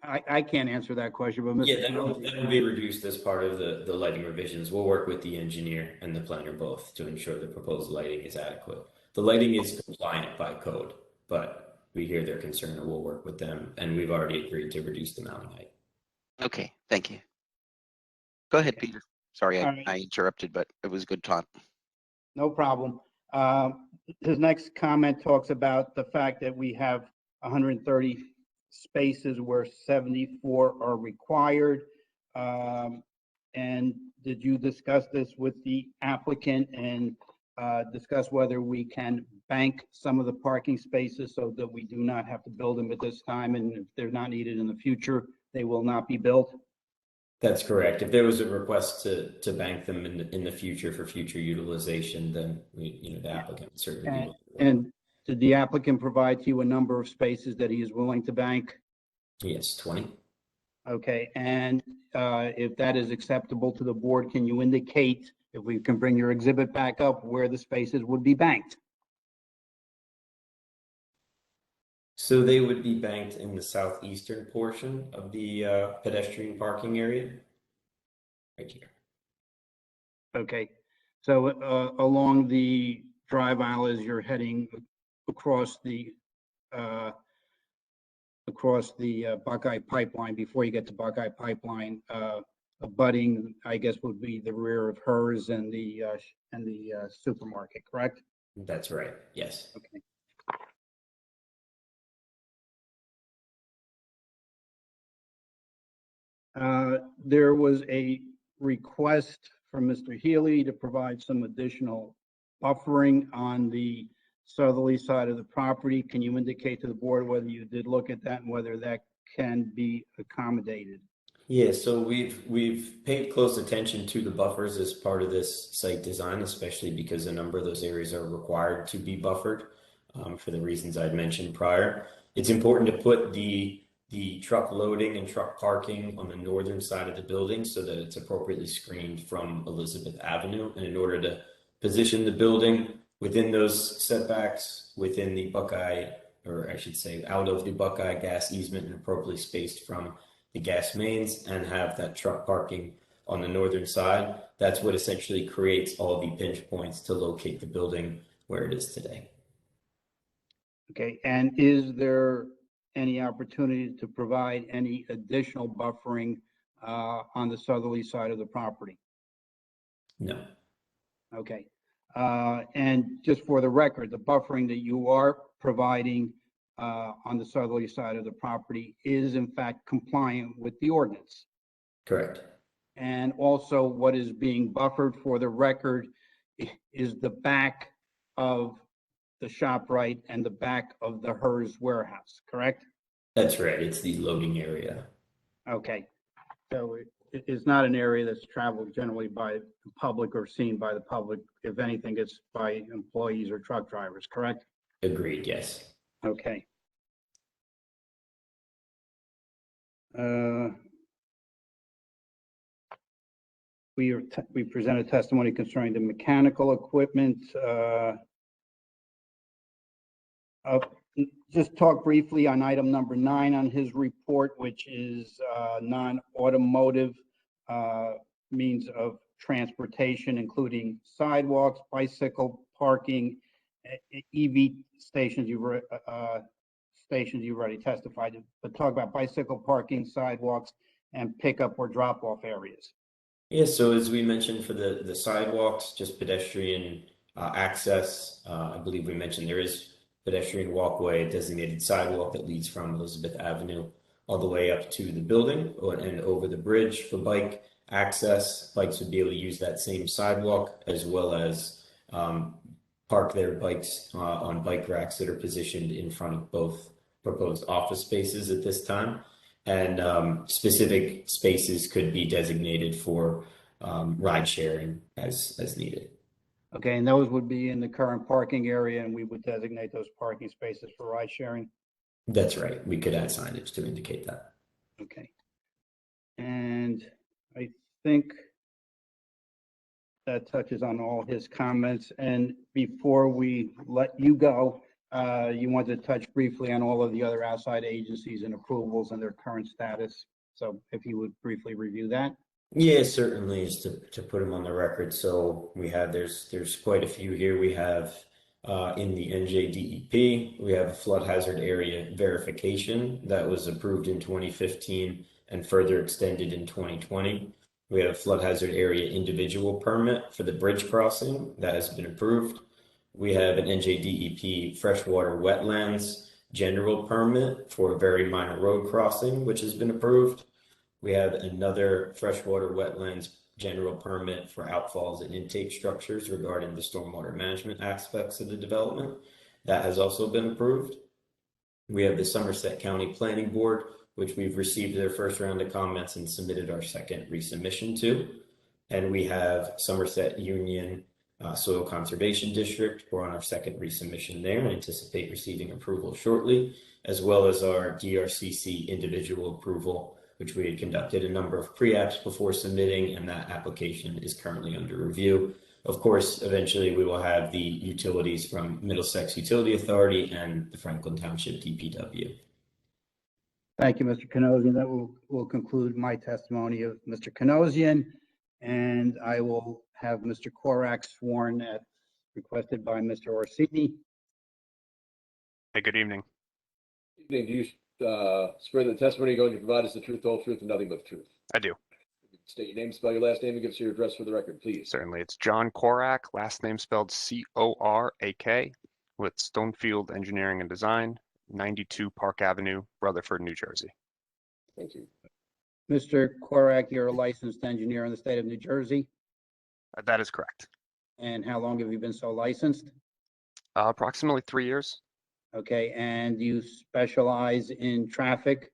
I can't answer that question, but Yeah, Mr. that will be reduced as part of the lighting revisions. We'll work with the engineer and the planner both to ensure the proposed lighting is adequate. The lighting is compliant by code, but we hear their concern and we'll work with them, and we've already agreed to reduce the mounting height. Okay, thank you. Go ahead, Okay. Peter. Sorry, All right. I interrupted, but it was good talk. No problem. His next comment talks about the fact that we have 130 spaces where 74 are required. And did you discuss this with the applicant and discuss whether we can bank some of the parking spaces so that we do not have to build them at this time, and if they're not needed in the future, they will not be built? That's correct. If there was a request to bank them in the future for future utilization, then the applicant would certainly be able to. And did the applicant provide to you a number of spaces that he is willing to bank? Yes, 20. Okay, and if that is acceptable to the board, can you indicate, if we can bring your exhibit back up, where the spaces would be banked? So they would be banked in the southeastern portion of the pedestrian parking area, right here. Okay, so along the drive aisle as you're heading across the Buckeye Pipeline, before you get to Buckeye Pipeline, abutting, I guess, would be the rear of hers and the supermarket, correct? That's right. Yes. Okay. There was a request from Mr. Healy to provide some additional buffering on the southerly side of the property. Can you indicate to the board whether you did look at that and whether that can be accommodated? Yeah, so we've paid close attention to the buffers as part of this site design, especially because a number of those areas are required to be buffered for the reasons I'd mentioned prior. It's important to put the truck loading and truck parking on the northern side of the building so that it's appropriately screened from Elizabeth Avenue. And in order to position the building within those setbacks, within the Buckeye, or I should say out of the Buckeye gas easement and appropriately spaced from the gas mains, and have that truck parking on the northern side, that's what essentially creates all the pinch points to locate the building where it is today. Okay, and is there any opportunity to provide any additional buffering on the southerly side of the property? No. Okay, and just for the record, the buffering that you are providing on the southerly side of the property is in fact compliant with the ordinance? Correct. And also what is being buffered, for the record, is the back of the ShopRite and the back of the Hers warehouse, correct? That's right. It's the loading area. Okay, so it is not an area that's traveled generally by the public or seen by the public. If anything, it's by employees or truck drivers, correct? Agreed, yes. Okay. We presented testimony concerning the mechanical equipment. Just talk briefly on item number 9 on his report, which is non-automotive means of transportation, including sidewalks, bicycle parking, EV stations. You've already testified to, but talk about bicycle parking, sidewalks, and pickup or drop-off areas. Yeah, so as we mentioned for the sidewalks, just pedestrian access. I believe we mentioned there is pedestrian walkway, designated sidewalk that leads from Elizabeth Avenue all the way up to the building and over the bridge for bike access. Bikes would be able to use that same sidewalk, as well as park their bikes on bike racks that are positioned in front of both proposed office spaces at this time. And specific spaces could be designated for ride sharing as needed. Okay, and those would be in the current parking area, and we would designate those parking spaces for ride sharing? That's right. We could add signage to indicate that. Okay. And I think that touches on all his comments. And before we let you go, you wanted to touch briefly on all of the other outside agencies and approvals and their current status. So if you would briefly review that. Yeah, certainly, is to put them on the record. So we have, there's quite a few here. We have in the NJDEP, we have a flood hazard area verification that was approved in 2015 and further extended in 2020. We have a flood hazard area individual permit for the bridge crossing that has been approved. We have an NJDEP freshwater wetlands general permit for a very minor road crossing, which has been approved. We have another freshwater wetlands general permit for outfalls and intake structures regarding the stormwater management aspects of the development. That has also been approved. We have the Somerset County Planning Board, which we've received their first round of comments and submitted our second resubmission to. And we have Somerset Union Soil Conservation District. We're on our second resubmission there and anticipate receiving approval shortly, as well as our DRCC individual approval, which we had conducted a number of pre-apps before submitting, and that application is currently under review. Of course, eventually we will have the utilities from Middlesex Utility Authority and the Franklin Township DPW. Thank you, Mr. Kanosian. That will conclude my testimony of Mr. Kanosian, and I will have Mr. Korak sworn at, requested by Mr. Orsini. Hey, good evening. Evening. Do you swear that the testimony you're going to provide is the truth, the whole truth, and nothing but the truth? I do. State your name, spell your last name, and give us your address for the record, please. Certainly. It's John Korak, last name spelled C-O-R-A-K, with Stonefield Engineering and Design, 92 Park Avenue, Rutherford, New Jersey. Thank you. Mr. Korak, you're a licensed engineer in the state of New Jersey. That is correct. And how long have you been so licensed? Approximately 3 years. Okay, and you specialize in traffic?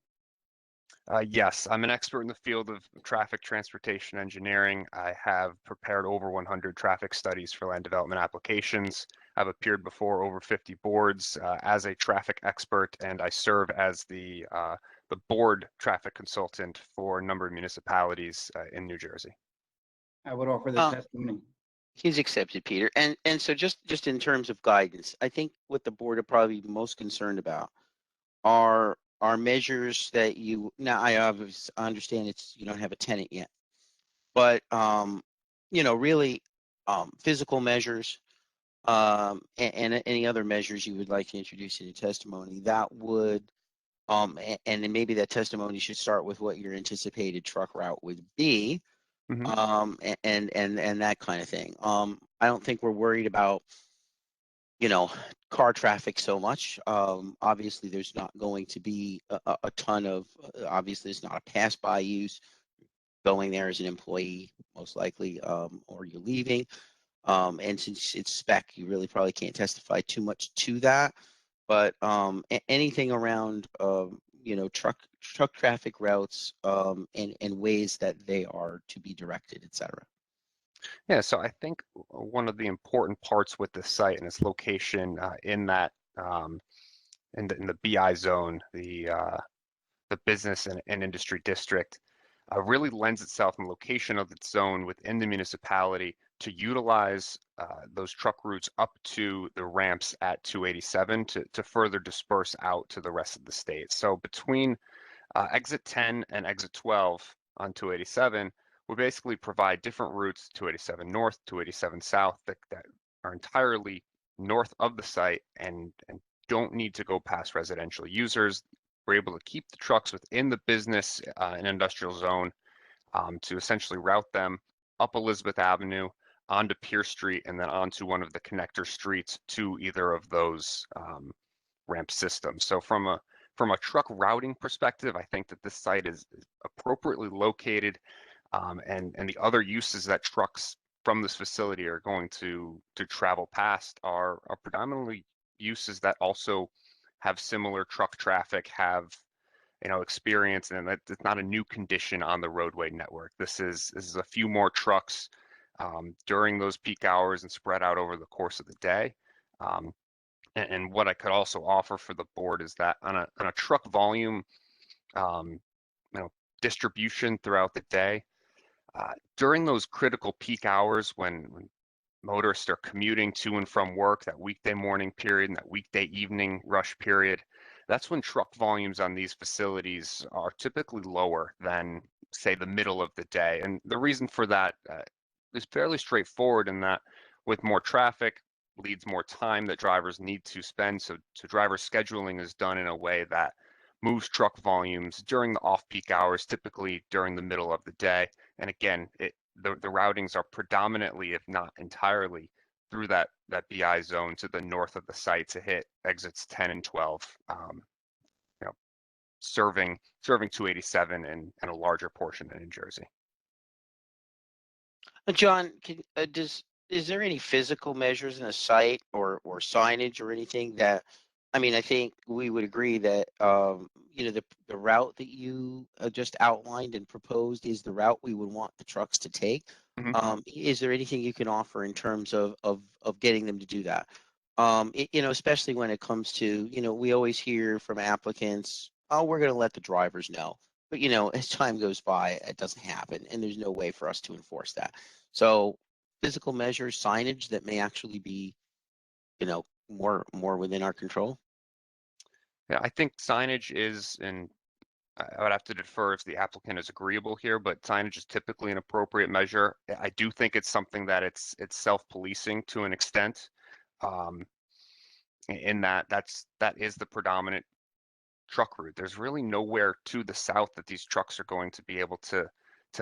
Yes, I'm an expert in the field of traffic transportation engineering. I have prepared over 100 traffic studies for land development applications. I've appeared before over 50 boards as a traffic expert, and I serve as the board traffic consultant for a number of municipalities in New Jersey. I would offer the testimony. He's accepted, Peter. And so just in terms of guidance, I think what the board are probably most concerned about are measures that you, now I obviously understand you don't have a tenant yet, but really physical measures and any other measures you would like to introduce in your testimony that would and then maybe that testimony should start with what your anticipated truck route would be. And that kind of thing. I don't think we're worried about, car traffic so much. Obviously, there's not going to be a ton of, obviously, it's not a pass-by use. Going there as an employee, most likely, or you're leaving. And since it's spec, you really probably can't testify too much to that. But anything around, truck traffic routes and ways that they are to be directed, et cetera. Yeah, so I think one of the important parts with the site and its location in that in the BI zone, the business and industry district, really lends itself in the location of its zone within the municipality to utilize those truck routes up to the ramps at 287 to further disperse out to the rest of the state. So between exit 10 and exit 12 on 287, we basically provide different routes, 287 north, 287 south, that are entirely north of the site and don't need to go past residential users. We're able to keep the trucks within the business and industrial zone to essentially route them up Elizabeth Avenue, onto Pierce Street, and then onto one of the connector streets to either of those ramp systems. So from a truck routing perspective, I think that this site is appropriately located, and the other uses that trucks from this facility are going to travel past are predominantly uses that also have similar truck traffic, have experience, and that it's not a new condition on the roadway network. This is a few more trucks during those peak hours and spread out over the course of the day. And what I could also offer for the board is that on a truck volume distribution throughout the day, During those critical peak hours when motorists are commuting to and from work, that weekday morning period and that weekday evening rush period, that's when truck volumes on these facilities are typically lower than, say, the middle of the day. And the reason for that is fairly straightforward in that with more traffic leads more time that drivers need to spend. So driver scheduling is done in a way that moves truck volumes during the off-peak hours, typically during the middle of the day. And again, the routings are predominantly, if not entirely, through that BI zone to the north of the site to hit exits 10 and 12, you know, serving 287 and a larger portion in New Jersey. John, is there any physical measures in a site or signage or anything that, I mean, I think we would agree that, the route that you just outlined and proposed is the route we would want the trucks to take. Mhm. Is there anything you can offer in terms of getting them to do that? Especially when it comes to, we always hear from applicants, oh, we're going to let the drivers know. But, as time goes by, it doesn't happen, and there's no way for us to enforce that. So physical measures, signage that may actually be, more within our control. Yeah, I think signage is, and I would have to defer if the applicant is agreeable here, but signage is typically an appropriate measure. I do think it's something that it's self-policing to an extent, in that is the predominant truck route. There's really nowhere to the south that these trucks are going to be able to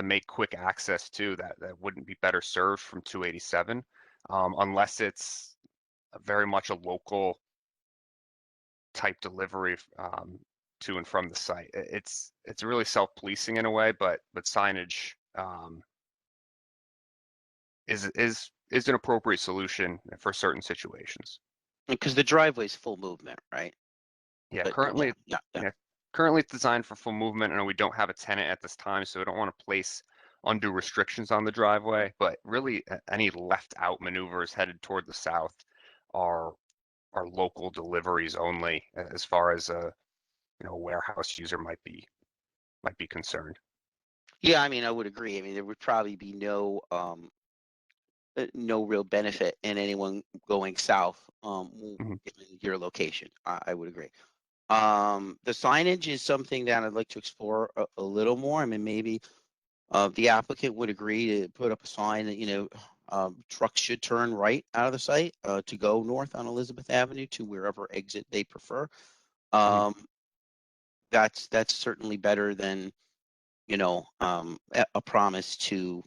make quick access to that wouldn't be better served from 287, unless it's very much a local type delivery to and from the site. It's really self-policing in a way, but signage is an appropriate solution for certain situations. Because the driveway is full movement, right? Yeah, But currently yeah. yeah, currently it's designed for full movement, and we don't have a tenant at this time, so we don't want to place undue restrictions on the driveway. But really, any left out maneuvers headed toward the south are local deliveries only, as far as a warehouse user might be concerned. Yeah, I mean, I would agree. I mean, there would probably be no real benefit in anyone going south, Mhm. given your location. I would agree. The signage is something that I'd like to explore a little more. I mean, maybe the applicant would agree to put up a sign that, trucks should turn right out of the site to go north on Elizabeth Avenue to wherever exit they prefer. That's certainly better than, a promise to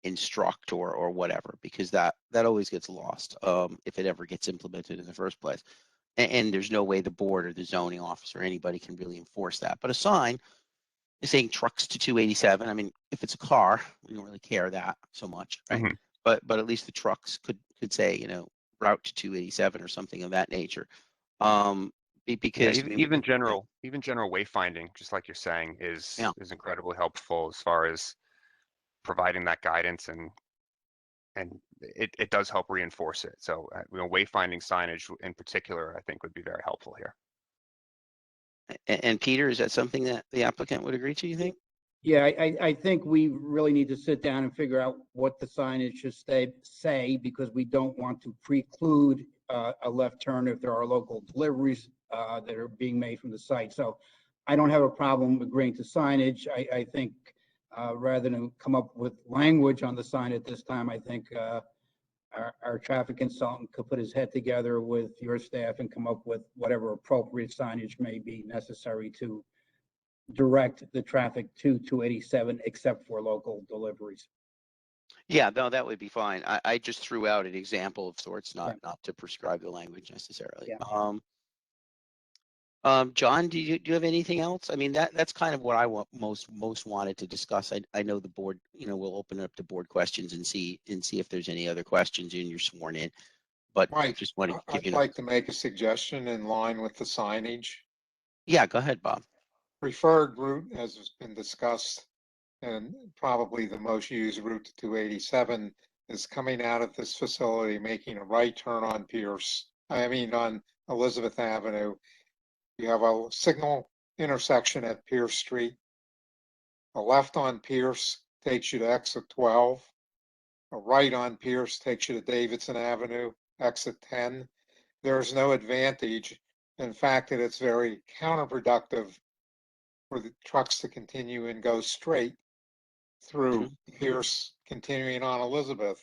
instruct or whatever, because that always gets lost if it ever gets implemented in the first place. And there's no way the board or the zoning officer or anybody can really enforce that. But a sign is saying trucks to 287. I mean, if it's a car, we don't really care that so much, right? Mhm. But at least the trucks could say, route to 287 or something of that nature. Yeah, Because I mean, even general wayfinding, just like you're saying, yeah. is incredibly helpful as far as providing that guidance, and it does help reinforce it. So wayfinding signage in particular, I think, would be very helpful here. And Peter, is that something that the applicant would agree to, you think? Yeah, I think we really need to sit down and figure out what the signage should say, because we don't want to preclude a left turn if there are local deliveries that are being made from the site. So I don't have a problem agreeing to signage. I think rather than come up with language on the sign at this time, I think our traffic consultant could put his head together with your staff and come up with whatever appropriate signage may be necessary to direct the traffic to 287, except for local deliveries. Yeah, no, that would be fine. I just threw out an example of sorts, not Yeah. not to prescribe the language necessarily. Yeah. John, do you have anything else? I mean, that's kind of what I most wanted to discuss. I know the board, we'll open it up to board questions and see if there's any other questions, and you're sworn in. But Mike, just want to give I'd you. like to make a suggestion in line with the signage. Yeah, go ahead, Bob. Preferred route, as has been discussed, and probably the most used route to 287 is coming out of this facility, making a right turn on on Elizabeth Avenue. You have a signal intersection at Pierce Street, a left on Pierce takes you to exit 12. A right on Pierce takes you to Davidson Avenue, exit 10. There's no advantage. In fact, that it's very counterproductive for the trucks to continue and go straight through Pierce, continuing on Elizabeth.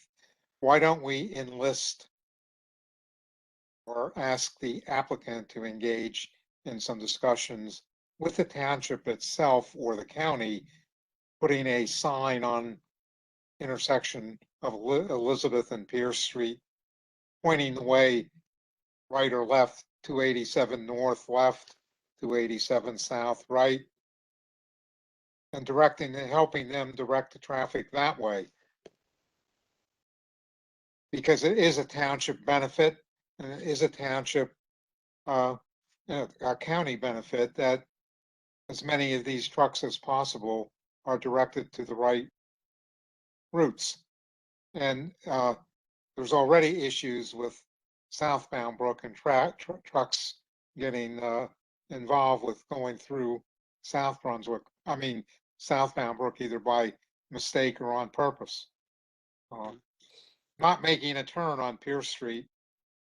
Why don't we enlist or ask the applicant to engage in some discussions with the township itself or the county, putting a sign on intersection of Elizabeth and Pierce Street, pointing the way right or left, 287 north left, 287 south right, and helping them direct the traffic that way. Because it is a township benefit, and it is a township, a county benefit, that as many of these trucks as possible are directed to the right routes. And there's already issues with southbound Brook and trucks getting involved with going through South Brunswick. I mean, southbound Brook, either by mistake or on purpose. Not making a turn on Pierce Street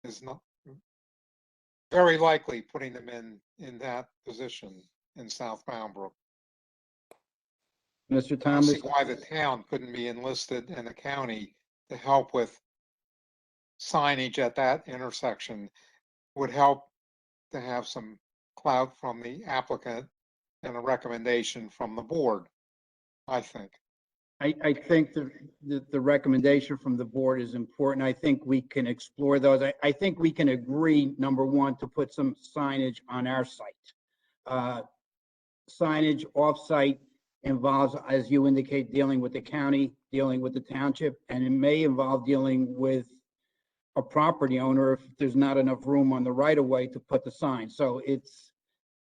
is not very likely putting them in that position in southbound Brook. Mr. I Thomas, see why the town couldn't be enlisted and the county to help with signage at that intersection. Would help to have some clout from the applicant and a recommendation from the board, I think. I think the recommendation from the board is important. I think we can explore those. I think we can agree, number one, to put some signage on our site. Signage off-site involves, as you indicate, dealing with the county, dealing with the township, and it may involve dealing with a property owner if there's not enough room on the right-of-way to put the sign. So it's,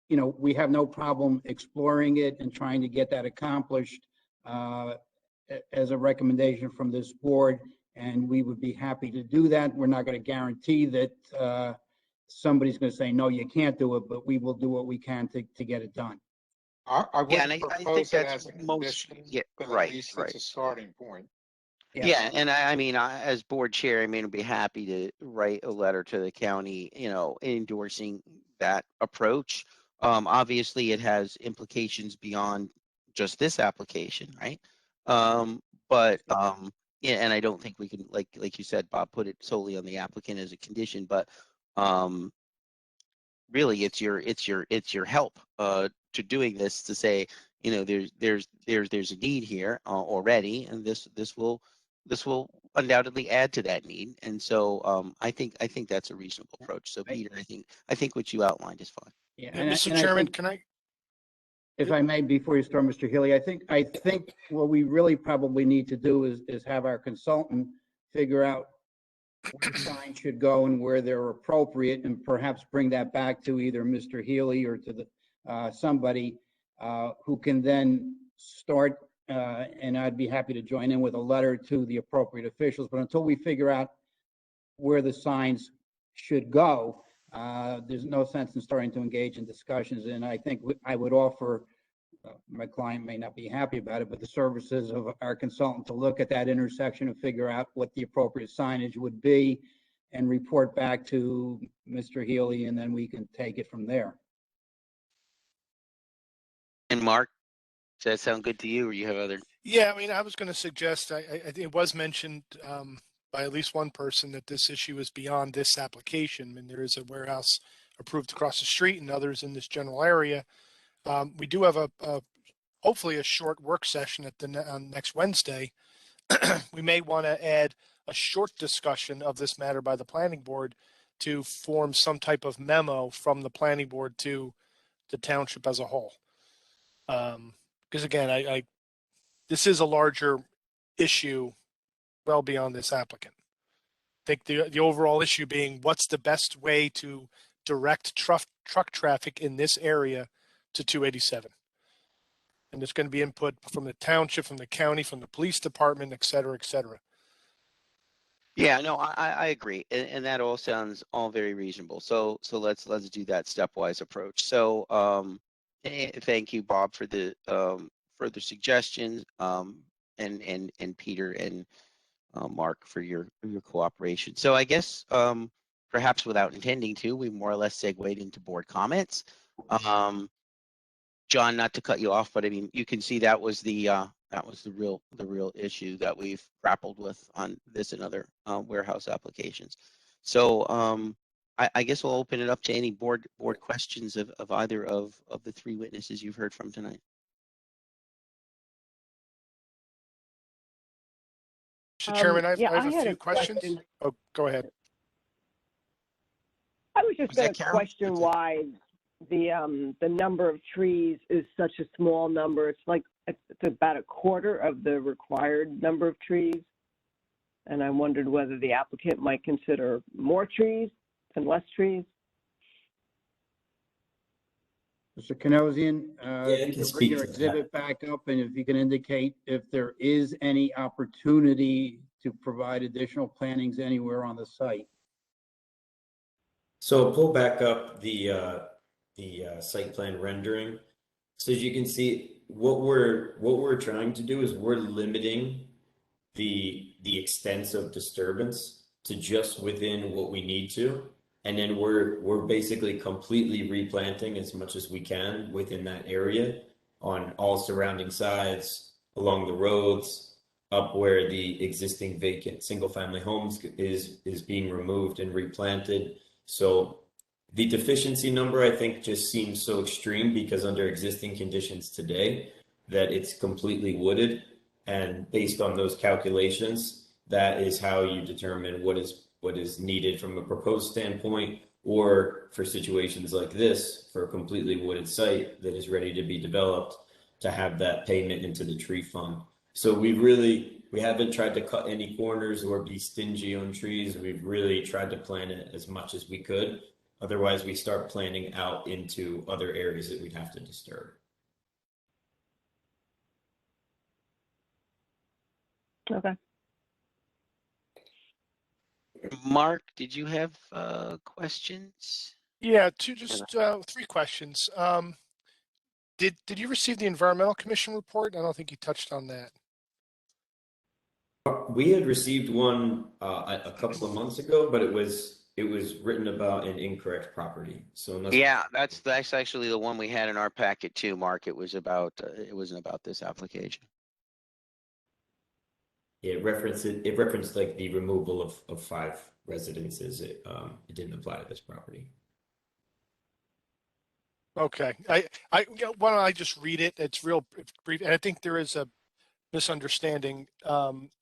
we have no problem exploring it and trying to get that accomplished as a recommendation from this board, and we would be happy to do that. We're not going to guarantee that somebody's going to say, no, you can't do it, but we will do what we can to get it done. I Yeah, and wouldn't I think propose it that's as a most, condition, yeah, but at right, least right. it's a starting point. Yeah, and I mean, as board chair, I mean, I'd be happy to write a letter to the county, endorsing that approach. Obviously, it has implications beyond just this application, right? But yeah, and I don't think we can, like you said, Bob, put it solely on the applicant as a condition, but really, it's your help to doing this, to say, there's a need here already, and this will undoubtedly add to that need. And so I think that's a reasonable approach. So Peter, I think what you outlined is fine. Yeah, Yeah, and Mr. I Chairman, think, can I? if I may, before you start, Mr. Healy, I think what we really probably need to do is have our consultant figure out where signs should go and where they're appropriate, and perhaps bring that back to either Mr. Healy or to the somebody who can then start, and I'd be happy to join in with a letter to the appropriate officials. But until we figure out where the signs should go, there's no sense in starting to engage in discussions. And I think I would offer, my client may not be happy about it, but the services of our consultant to look at that intersection and figure out what the appropriate signage would be and report back to Mr. Healy, and then we can take it from there. And Mark, does that sound good to you, or you have other? Yeah, I mean, I was going to suggest, I think it was mentioned by at least one person that this issue is beyond this application. I mean, there is a warehouse approved across the street and others in this general area. We do have hopefully a short work session on next Wednesday. We may want to add a short discussion of this matter by the planning board to form some type of memo from the planning board to the township as a whole. Because again, this is a larger issue well beyond this applicant. I think the overall issue being, what's the best way to direct truck traffic in this area to 287? And there's going to be input from the township, from the county, from the police department, et cetera, et cetera. Yeah, no, I agree, and that all sounds all very reasonable. So let's do that stepwise approach. So thank you, Bob, for the further suggestions. and Peter and Mark for your cooperation. So I guess perhaps without intending to, we more or less segued into board comments. John, not to cut you off, but I mean, you can see that was the real issue that we've grappled with on this and other warehouse applications. So I guess we'll open it up to any board questions of either of the three witnesses you've heard from tonight. Mr. Chairman, I yeah, have I a had few a questions. question. Oh, go ahead. I was just Was going that to Carol? question Okay. why the number of trees is such a small number. It's like it's about a quarter of the required number of trees. And I wondered whether the applicant might consider more trees and less trees. Mr. Kanosian, I if can you can bring speak your to that. exhibit back up, and if you can indicate if there is any opportunity to provide additional plantings anywhere on the site. So pull back up the site plan rendering. So as you can see, what we're trying to do is we're limiting the extent of disturbance to just within what we need to, and then we're basically completely replanting as much as we can within that area on all surrounding sides, along the roads, up where the existing vacant single-family homes is being removed and replanted. So the deficiency number, I think, just seems so extreme because under existing conditions today, that it's completely wooded. And based on those calculations, that is how you determine what is needed from a proposed standpoint, or for situations like this, for a completely wooded site that is ready to be developed, to have that payment into the tree fund. So we haven't tried to cut any corners or be stingy on trees. We've really tried to plant it as much as we could. Otherwise, we start planting out into other areas that we'd have to disturb. Okay. Mark, did you have questions? Yeah, three questions. Did you receive the Environmental Commission report? I don't think you touched on that. We had received one a couple of months ago, but it was written about an incorrect property. So unless Yeah, that's actually the one we had in our packet too, Mark. It was about it wasn't about this application. it referenced like the removal of 5 residences. It didn't apply to this property. Okay, why don't I just read it? It's brief, and I think there is a misunderstanding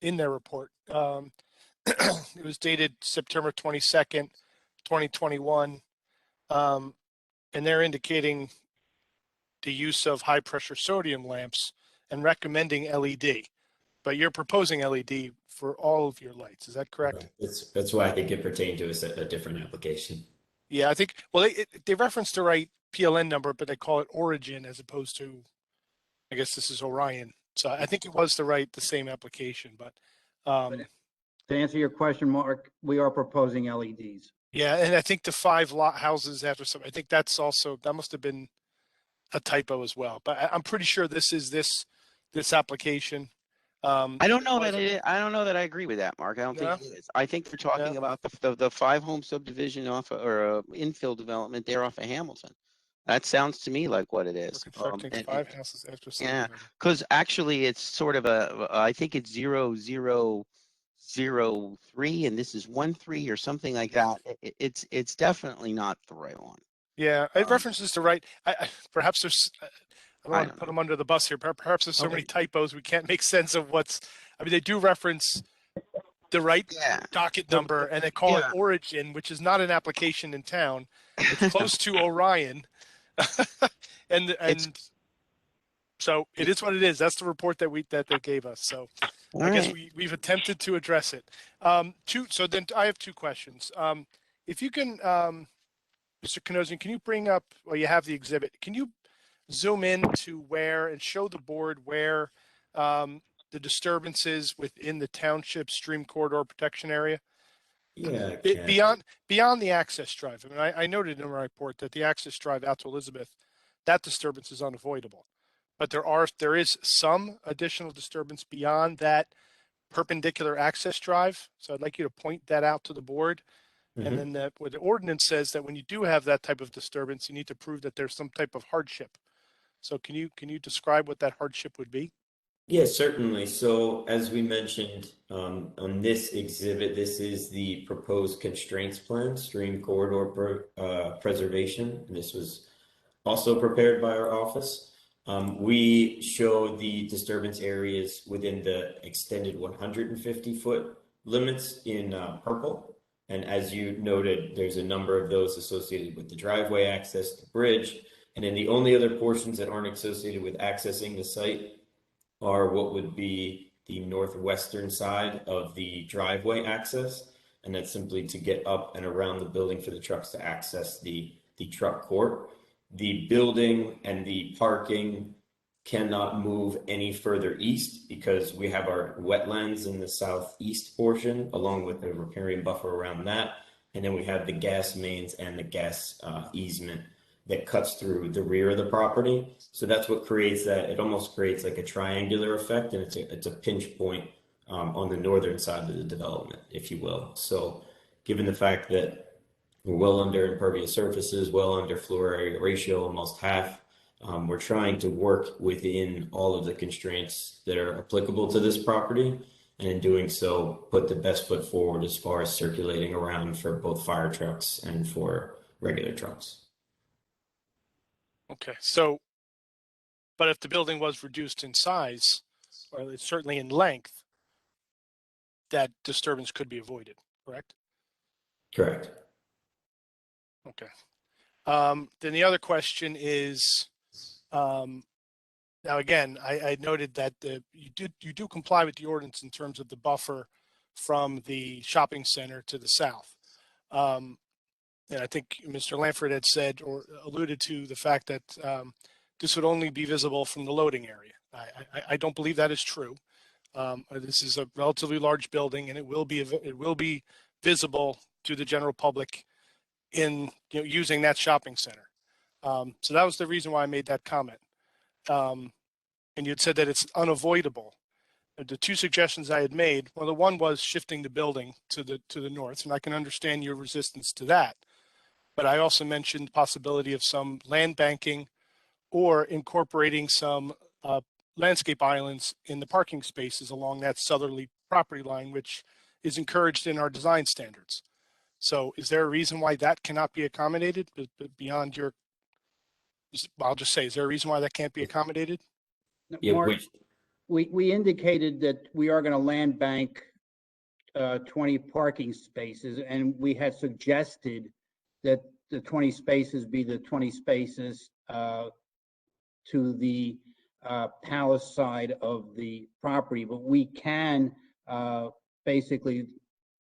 in their report. It was dated September 22nd, 2021, and they're indicating the use of high pressure sodium lamps and recommending LED, but you're proposing LED for all of your lights. Is that correct? That's why I think it pertained to a different application. Yeah, I think, well, they referenced the right PLN number, but they call it Origin as opposed to, I guess this is Orion. So I think it was the same application, but To answer your question, Mark, we are proposing LEDs. yeah, and I think the 5 lot houses after some, I think that must have been a typo as well, but I'm pretty sure this is this application. I don't know that I agree with that, Mark. I don't No? think it is. I think they're talking about the 5 home subdivision or infill development there off of Hamilton. That sounds to me like what it We're is. constructing 5 houses after yeah, subdivision. because actually it's sort of I think it's 0003 and this is 13 or something like that. It's definitely not the right one. Yeah, it references the right. Perhaps there's. I don't want to put know. them under the bus here. Perhaps there's so many typos we can't make sense of what's. I mean, they do reference the right docket number, and they call it Origin, which is not an application in town. It's close to Orion, and so it is what it is. That's the report that they gave us. So I guess we've attempted to address it. So then I have 2 questions. If you can, Mr. Kanosian, can you bring up? Well, you have the exhibit. Can you zoom in to where and show the board where the disturbances within the township stream corridor protection area? Yeah, beyond the access drive. I mean, I noted in my report that the access drive out to Elizabeth, that disturbance is unavoidable. but there is some additional disturbance beyond that perpendicular access drive. So I'd like you to point that out to the board. And then where the ordinance says that when you do have that type of disturbance, you need to prove that there's some type of hardship. So can you describe what that hardship would be? Yes, certainly. So as we mentioned on this exhibit, this is the proposed constraints plan, stream corridor preservation. This was also prepared by our office. We show the disturbance areas within the extended 150-foot limits in purple. And as you noted, there's a number of those associated with the driveway access, the bridge, and then the only other portions that aren't associated with accessing the site are what would be the northwestern side of the driveway access. And that's simply to get up and around the building for the trucks to access the truck court. The building and the parking cannot move any further east because we have our wetlands in the southeast portion, along with a riparian buffer around that. And then we have the gas mains and the gas easement that cuts through the rear of the property. So that's what creates that. It almost creates like a triangular effect, and it's a pinch point on the northern side of the development, if you will. So given the fact that we're well under impervious surfaces, well under floor area ratio, almost half, we're trying to work within all of the constraints that are applicable to this property. And in doing so, put the best foot forward as far as circulating around for both fire trucks and for regular trucks. Okay, so, but if the building was reduced in size, or it's certainly in length, that disturbance could be avoided, correct? Correct. Okay. Then the other question is, now again, I noted that you do comply with the ordinance in terms of the buffer from the shopping center to the south. And I think Mr. Lanford had said or alluded to the fact that this would only be visible from the loading area. I don't believe that is true. This is a relatively large building, and it will be visible to the general public in using that shopping center. So that was the reason why I made that comment. And you'd said that it's unavoidable. The two suggestions I had made, well, the one was shifting the building to the north, and I can understand your resistance to that. But I also mentioned the possibility of some land banking or incorporating some landscape islands in the parking spaces along that southerly property line, which is encouraged in our design standards. So is there a reason why that cannot be accommodated beyond your, I'll just say, is there a reason why that can't be accommodated? Yeah, Mark, we indicated that we are going to land bank 20 parking spaces, and we had suggested that the 20 spaces be the 20 spaces to the palace side of the property, but we can basically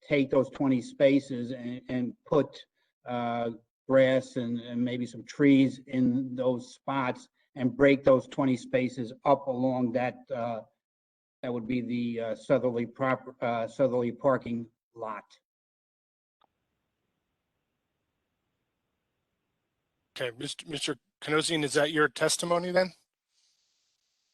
take those 20 spaces and put grass and maybe some trees in those spots and break those 20 spaces up along that that would be the southerly parking lot. Okay, Mr. Kanosian, is that your testimony then?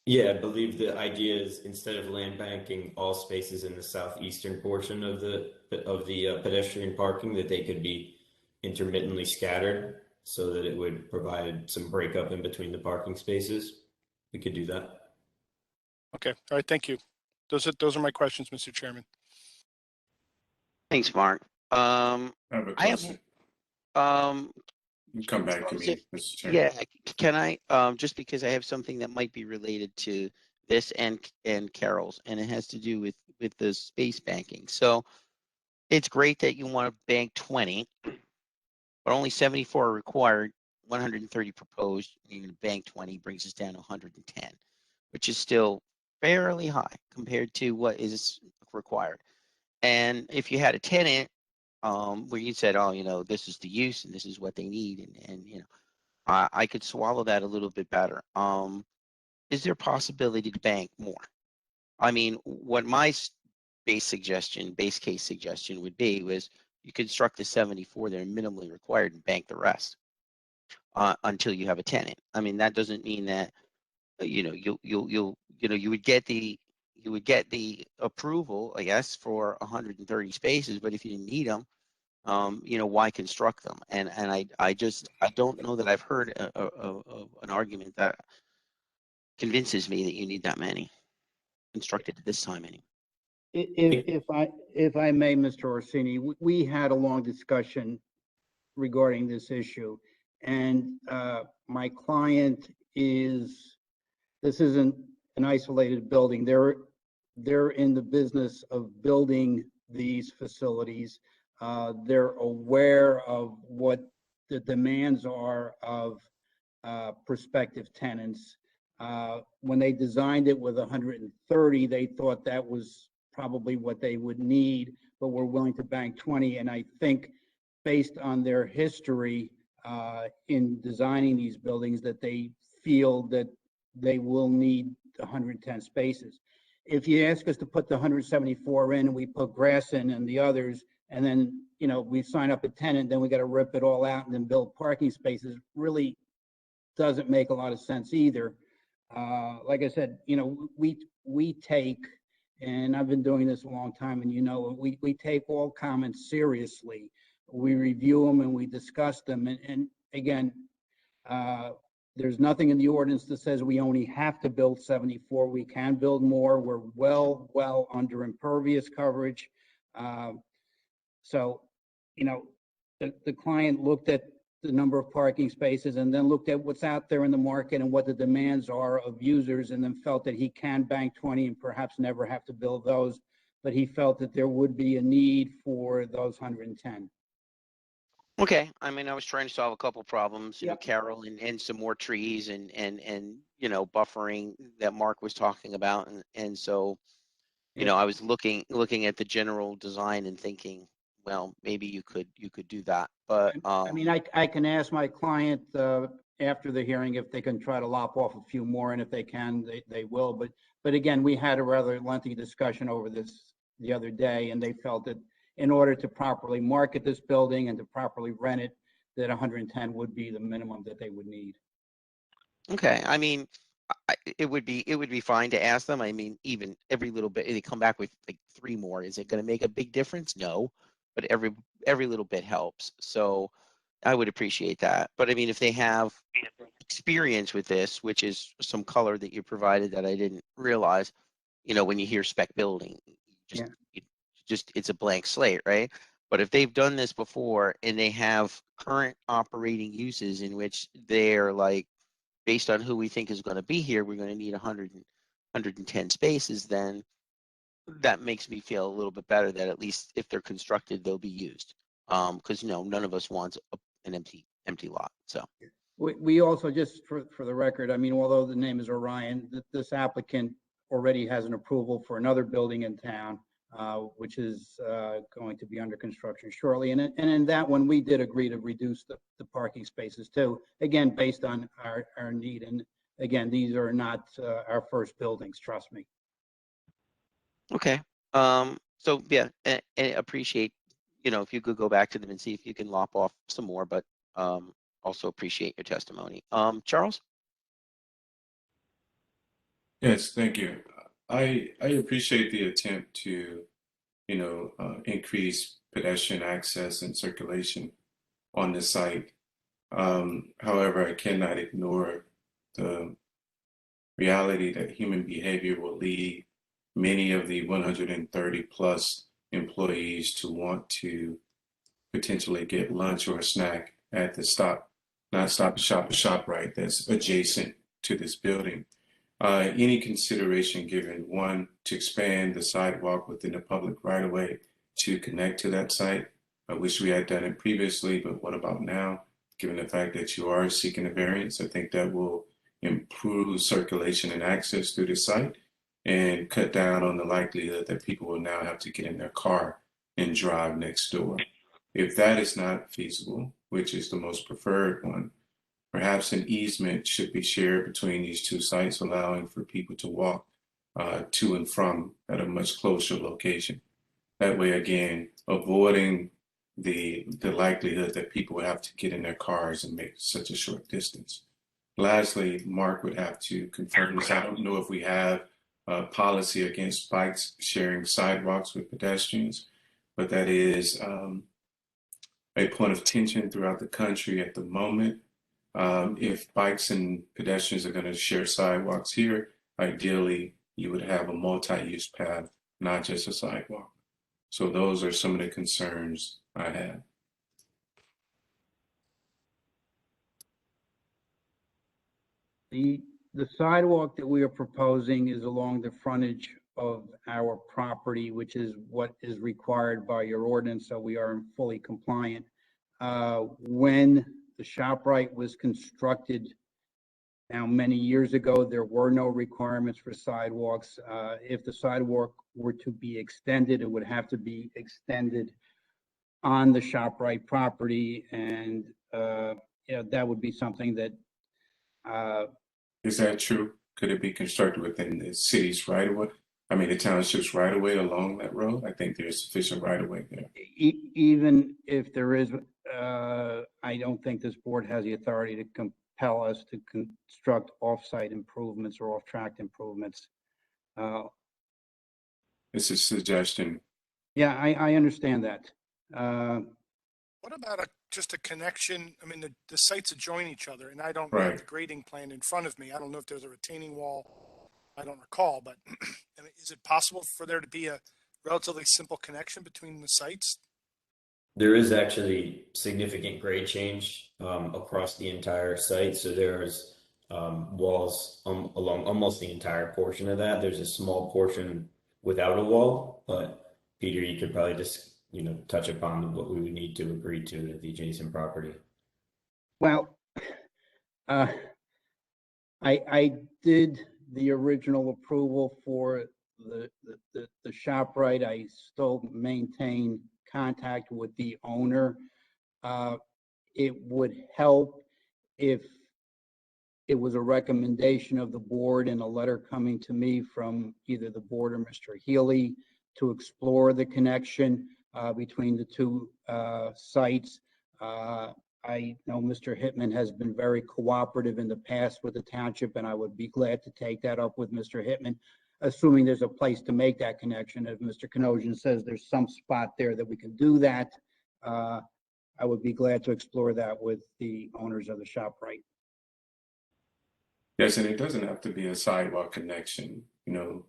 Yeah, I believe the idea is instead of land banking all spaces in the southeastern portion of the pedestrian parking, that they could be intermittently scattered so that it would provide some breakup in between the parking spaces. We could do that. Okay, all right, thank you. Those are my questions, Mr. Chairman. Thanks, Mark. I have a I have, question. um, You come back to me, Mr. Chairman. yeah, can I, just because I have something that might be related to this and Carol's, and it has to do with the space banking. So it's great that you want to bank 20, but only 74 are required, 130 proposed. You're going to bank 20, brings us down to 110, which is still fairly high compared to what is required. And if you had a tenant, where you said, oh, this is the use and this is what they need, and I could swallow that a little bit better. Is there a possibility to bank more? I mean, what my base case suggestion would be was you construct the 74 that are minimally required and bank the rest until you have a tenant. I mean, that doesn't mean that you would get the approval, I guess, for 130 spaces, but if you didn't need them, why construct them? And I don't know that I've heard an argument that convinces me that you need that many constructed at this time anyway. If I may, Mr. Orsini, we had a long discussion regarding this issue, and my client this isn't an isolated building. They're in the business of building these facilities. They're aware of what the demands are of prospective tenants. When they designed it with 130, they thought that was probably what they would need, but were willing to bank 20. And I think based on their history in designing these buildings, that they feel that they will need 110 spaces. If you ask us to put the 174 in and we put grass in and the others, and then, we sign up a tenant, then we got to rip it all out and then build parking spaces, really doesn't make a lot of sense either. Like I said, we take, and I've been doing this a long time, and we take all comments seriously. We review them and we discuss them. And again, there's nothing in the ordinance that says we only have to build 74. We can build more. We're well under impervious coverage. So, the client looked at the number of parking spaces and then looked at what's out there in the market and what the demands are of users, and then felt that he can bank 20 and perhaps never have to build those, but he felt that there would be a need for those 110. Okay, I mean, I was trying to solve a couple problems, Yep. Carol, and some more trees and buffering that Mark was talking about, and so, I was looking at the general design and thinking, well, maybe you could do that, but I mean, I can ask my client after the hearing if they can try to lop off a few more, and if they can, they will. But again, we had a rather lengthy discussion over this the other day, and they felt that in order to properly market this building and to properly rent it, that 110 would be the minimum that they would need. okay, I mean, it would be fine to ask them. I mean, even every little bit, they come back with like 3 more. Is it going to make a big difference? No, but every little bit helps. So I would appreciate that. But I mean, if they have experience with this, which is some color that you provided that I didn't realize, when you hear spec building, it's a blank slate, right? But if they've done this before and they have current operating uses in which they're like, based on who we think is going to be here, we're going to need 110 spaces, then that makes me feel a little bit better that at least if they're constructed, they'll be used. Because none of us wants an empty lot. So we also, just for the record, I mean, although the name is Orion, this applicant already has an approval for another building in town, which is going to be under construction shortly. And in that one, we did agree to reduce the parking spaces too, again, based on our need. And again, these are not our first buildings, trust me. okay. So yeah, and appreciate, if you could go back to them and see if you can lop off some more, but also appreciate your testimony. Charles? Yes, thank you. I appreciate the attempt to, increase pedestrian access and circulation on the site. However, I cannot ignore the reality that human behavior will lead many of the 130 plus employees to want to potentially get lunch or a snack at the not Stop and Shop, a ShopRite that's adjacent to this building. Any consideration given, one, to expand the sidewalk within the public right of way to connect to that site? I wish we had done it previously, but what about now? Given the fact that you are seeking a variance, I think that will improve circulation and access through the site and cut down on the likelihood that people will now have to get in their car and drive next door. If that is not feasible, which is the most preferred one, perhaps an easement should be shared between these two sites, allowing for people to walk to and from at a much closer location. That way, again, avoiding the likelihood that people would have to get in their cars and make such a short distance. lastly, Mark would have to confirm this. I don't know if we have a policy against bikes sharing sidewalks with pedestrians, but that is a point of tension throughout the country at the moment. If bikes and pedestrians are going to share sidewalks here, ideally you would have a multi-use path, not just a sidewalk. So those are some of the concerns I have. The sidewalk that we are proposing is along the frontage of our property, which is what is required by your ordinance, so we are fully compliant. When the ShopRite was constructed now many years ago, there were no requirements for sidewalks. If the sidewalk were to be extended, it would have to be extended on the ShopRite property, and that would be something that Is that true? Could it be constructed within the city's right of way? I mean, the township's right of way along that road? I think there's sufficient right of way there. Even if there is, I don't think this board has the authority to compel us to construct off-site improvements or off-track improvements. It's a suggestion. Yeah, I understand that. What about just a connection? I mean, the sites adjoin each other, and I don't Right. have the grading plan in front of me. I don't know if there's a retaining wall. I don't recall, but I mean, is it possible for there to be a relatively simple connection between the sites? There is actually significant grade change across the entire site. So there's walls along almost the entire portion of that. There's a small portion without a wall, but Peter, you could probably just, touch upon what we would need to agree to at the adjacent property. Well, I did the original approval for the ShopRite. I still maintain contact with the owner. It would help if it was a recommendation of the board and a letter coming to me from either the board or Mr. Healy to explore the connection between the two sites. I know Mr. Hittman has been very cooperative in the past with the township, and I would be glad to take that up with Mr. Hittman, assuming there's a place to make that connection. If Mr. Kanosian says there's some spot there that we can do that, I would be glad to explore that with the owners of the ShopRite. Yes, and it doesn't have to be a sidewalk connection.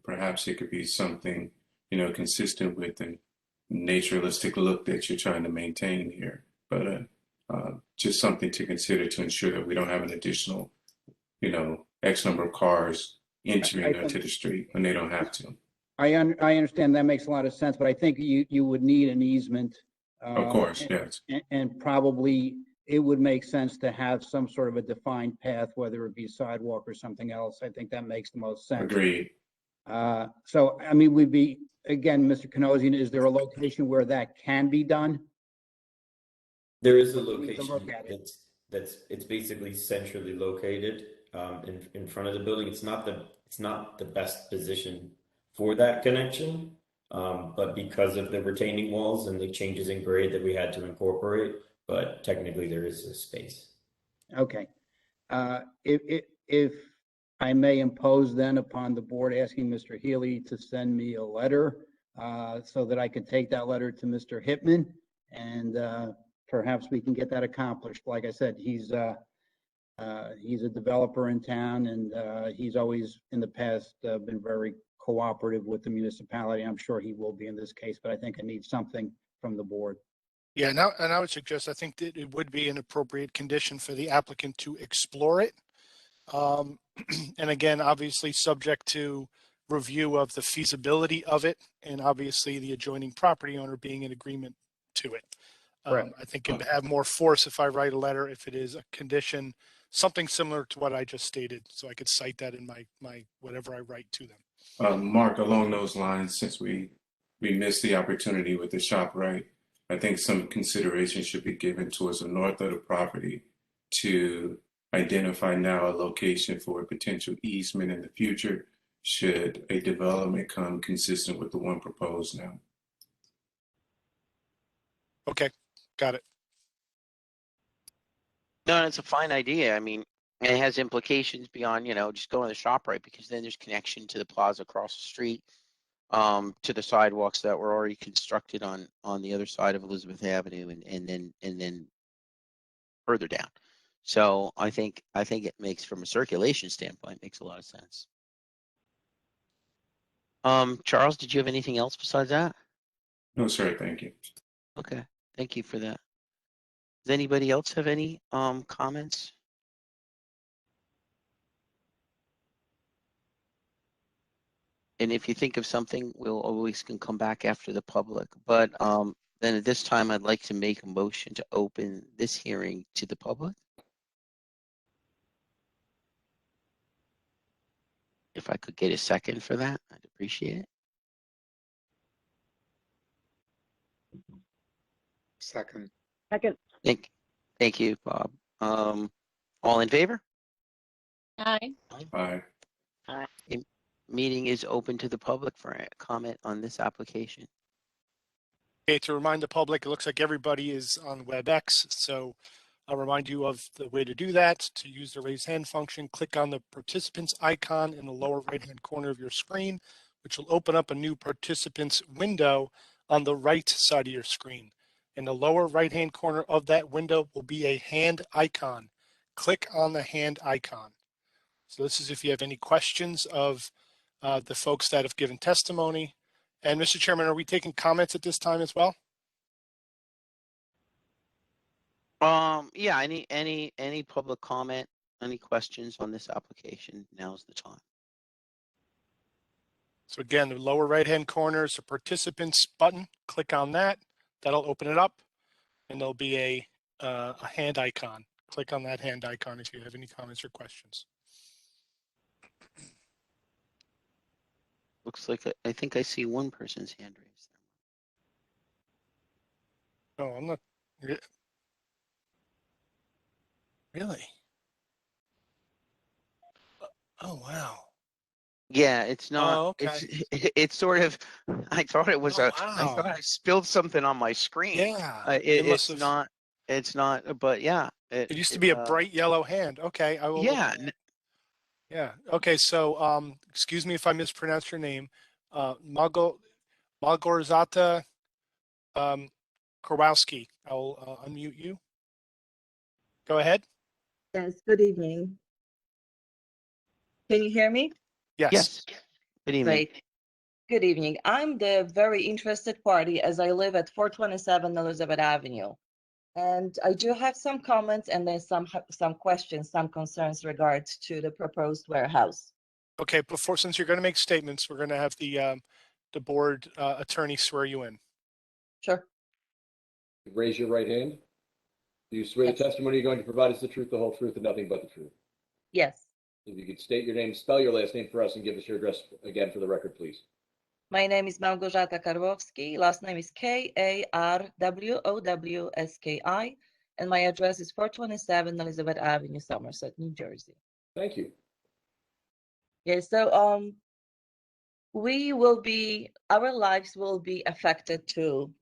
Perhaps it could be something, consistent with the naturalistic look that you're trying to maintain here. But just something to consider to ensure that we don't have an additional, X number of cars entering onto the street when they don't have to. I understand that makes a lot of sense, but I think you would need an easement. Of course, yes. And probably it would make sense to have some sort of a defined path, whether it be sidewalk or something else. I think that makes the most sense. Agreed. So, I mean, we'd be, again, Mr. Kanosian, is there a location where that can be done? There is a We need to location look at it. it's basically centrally located in front of the building. It's not the best position for that connection, but because of the retaining walls and the changes in grade that we had to incorporate, but technically there is a space. Okay. If I may impose then upon the board asking Mr. Healy to send me a letter so that I could take that letter to Mr. Hittman, and perhaps we can get that accomplished. Like I said, he's a developer in town, and he's always in the past been very cooperative with the municipality. I'm sure he will be in this case, but I think I need something from the board. Yeah, and I would suggest, I think that it would be an appropriate condition for the applicant to explore it. And again, obviously subject to review of the feasibility of it, and obviously the adjoining property owner being in agreement to it. Correct. I think it would have more force if I write a letter, if it is a condition, something similar to what I just stated, so I could cite that in my whatever I write to them. Mark, along those lines, since we missed the opportunity with the ShopRite, I think some consideration should be given towards the north of the property to identify now a location for a potential easement in the future should a development come consistent with the one proposed now. Okay, got it. No, it's a fine idea. I mean, And it has implications beyond, just going to the shop, right? Because then there's connection to the plaza across the street, to the sidewalks that were already constructed on the other side of Elizabeth Avenue and then further down. So I think it makes, from a circulation standpoint, makes a lot of sense. Charles, did you have anything else besides that? No, sir, thank you. Okay, thank you for that. Does anybody else have any comments? And if you think of something, we'll always can come back after the public. But then at this time, I'd like to make a motion to open this hearing to the public. If I could get a second for that, I'd appreciate it. Second. Second. Thank you, Bob. All in favor? Aye. Aye. Meeting is open to the public for a comment on this application. Okay, to remind the public, it looks like everybody is on WebEx, so I'll remind you of the way to do that. To use the raise hand function, click on the participants icon in the lower right-hand corner of your screen, which will open up a new participants window on the right side of your screen. In the lower right-hand corner of that window will be a hand icon. Click on the hand icon. So this is if you have any questions of the folks that have given testimony. And Mr. Chairman, are we taking comments at this time as well? Yeah, any public comment, any questions on this application, now's the time. So again, the lower right-hand corner is a participants button. Click on that. That'll open it up, and there'll be a hand icon. Click on that hand icon if you have any comments or questions. Looks like I think I see one person's hand raised. No, I'm not. Really? Oh, wow. Yeah, it's not. Oh, okay. It's sort of. I thought it was Oh, I thought wow. I spilled something on my screen. Yeah. It must It's have. not. It's not. But yeah. It used to be a bright yellow hand. Okay, I will. Yeah. Yeah. Okay. So, excuse me if I mispronounced your name. Malgorzata Kowalski. I'll unmute you. Go ahead. Yes, good evening. Can you hear me? Yes. Yes. Good evening. Great. Good evening. I'm the very interested party as I live at 427 Elizabeth Avenue. And I do have some comments and then some questions, some concerns regards to the proposed warehouse. Okay. Since you're going to make statements, we're going to have the board attorney swear you in. Sure. Raise your right hand. Do you swear Yes. the testimony you're going to provide is the truth, the whole truth, and nothing but the truth? Yes. If you could state your name, spell your last name for us, and give us your address again for the record, please. My name is Małgorzata Karwowski. Last name is Karwowski, and my address is 427 Elizabeth Avenue, Somerset, New Jersey. Thank you. Yeah, so our lives will be affected too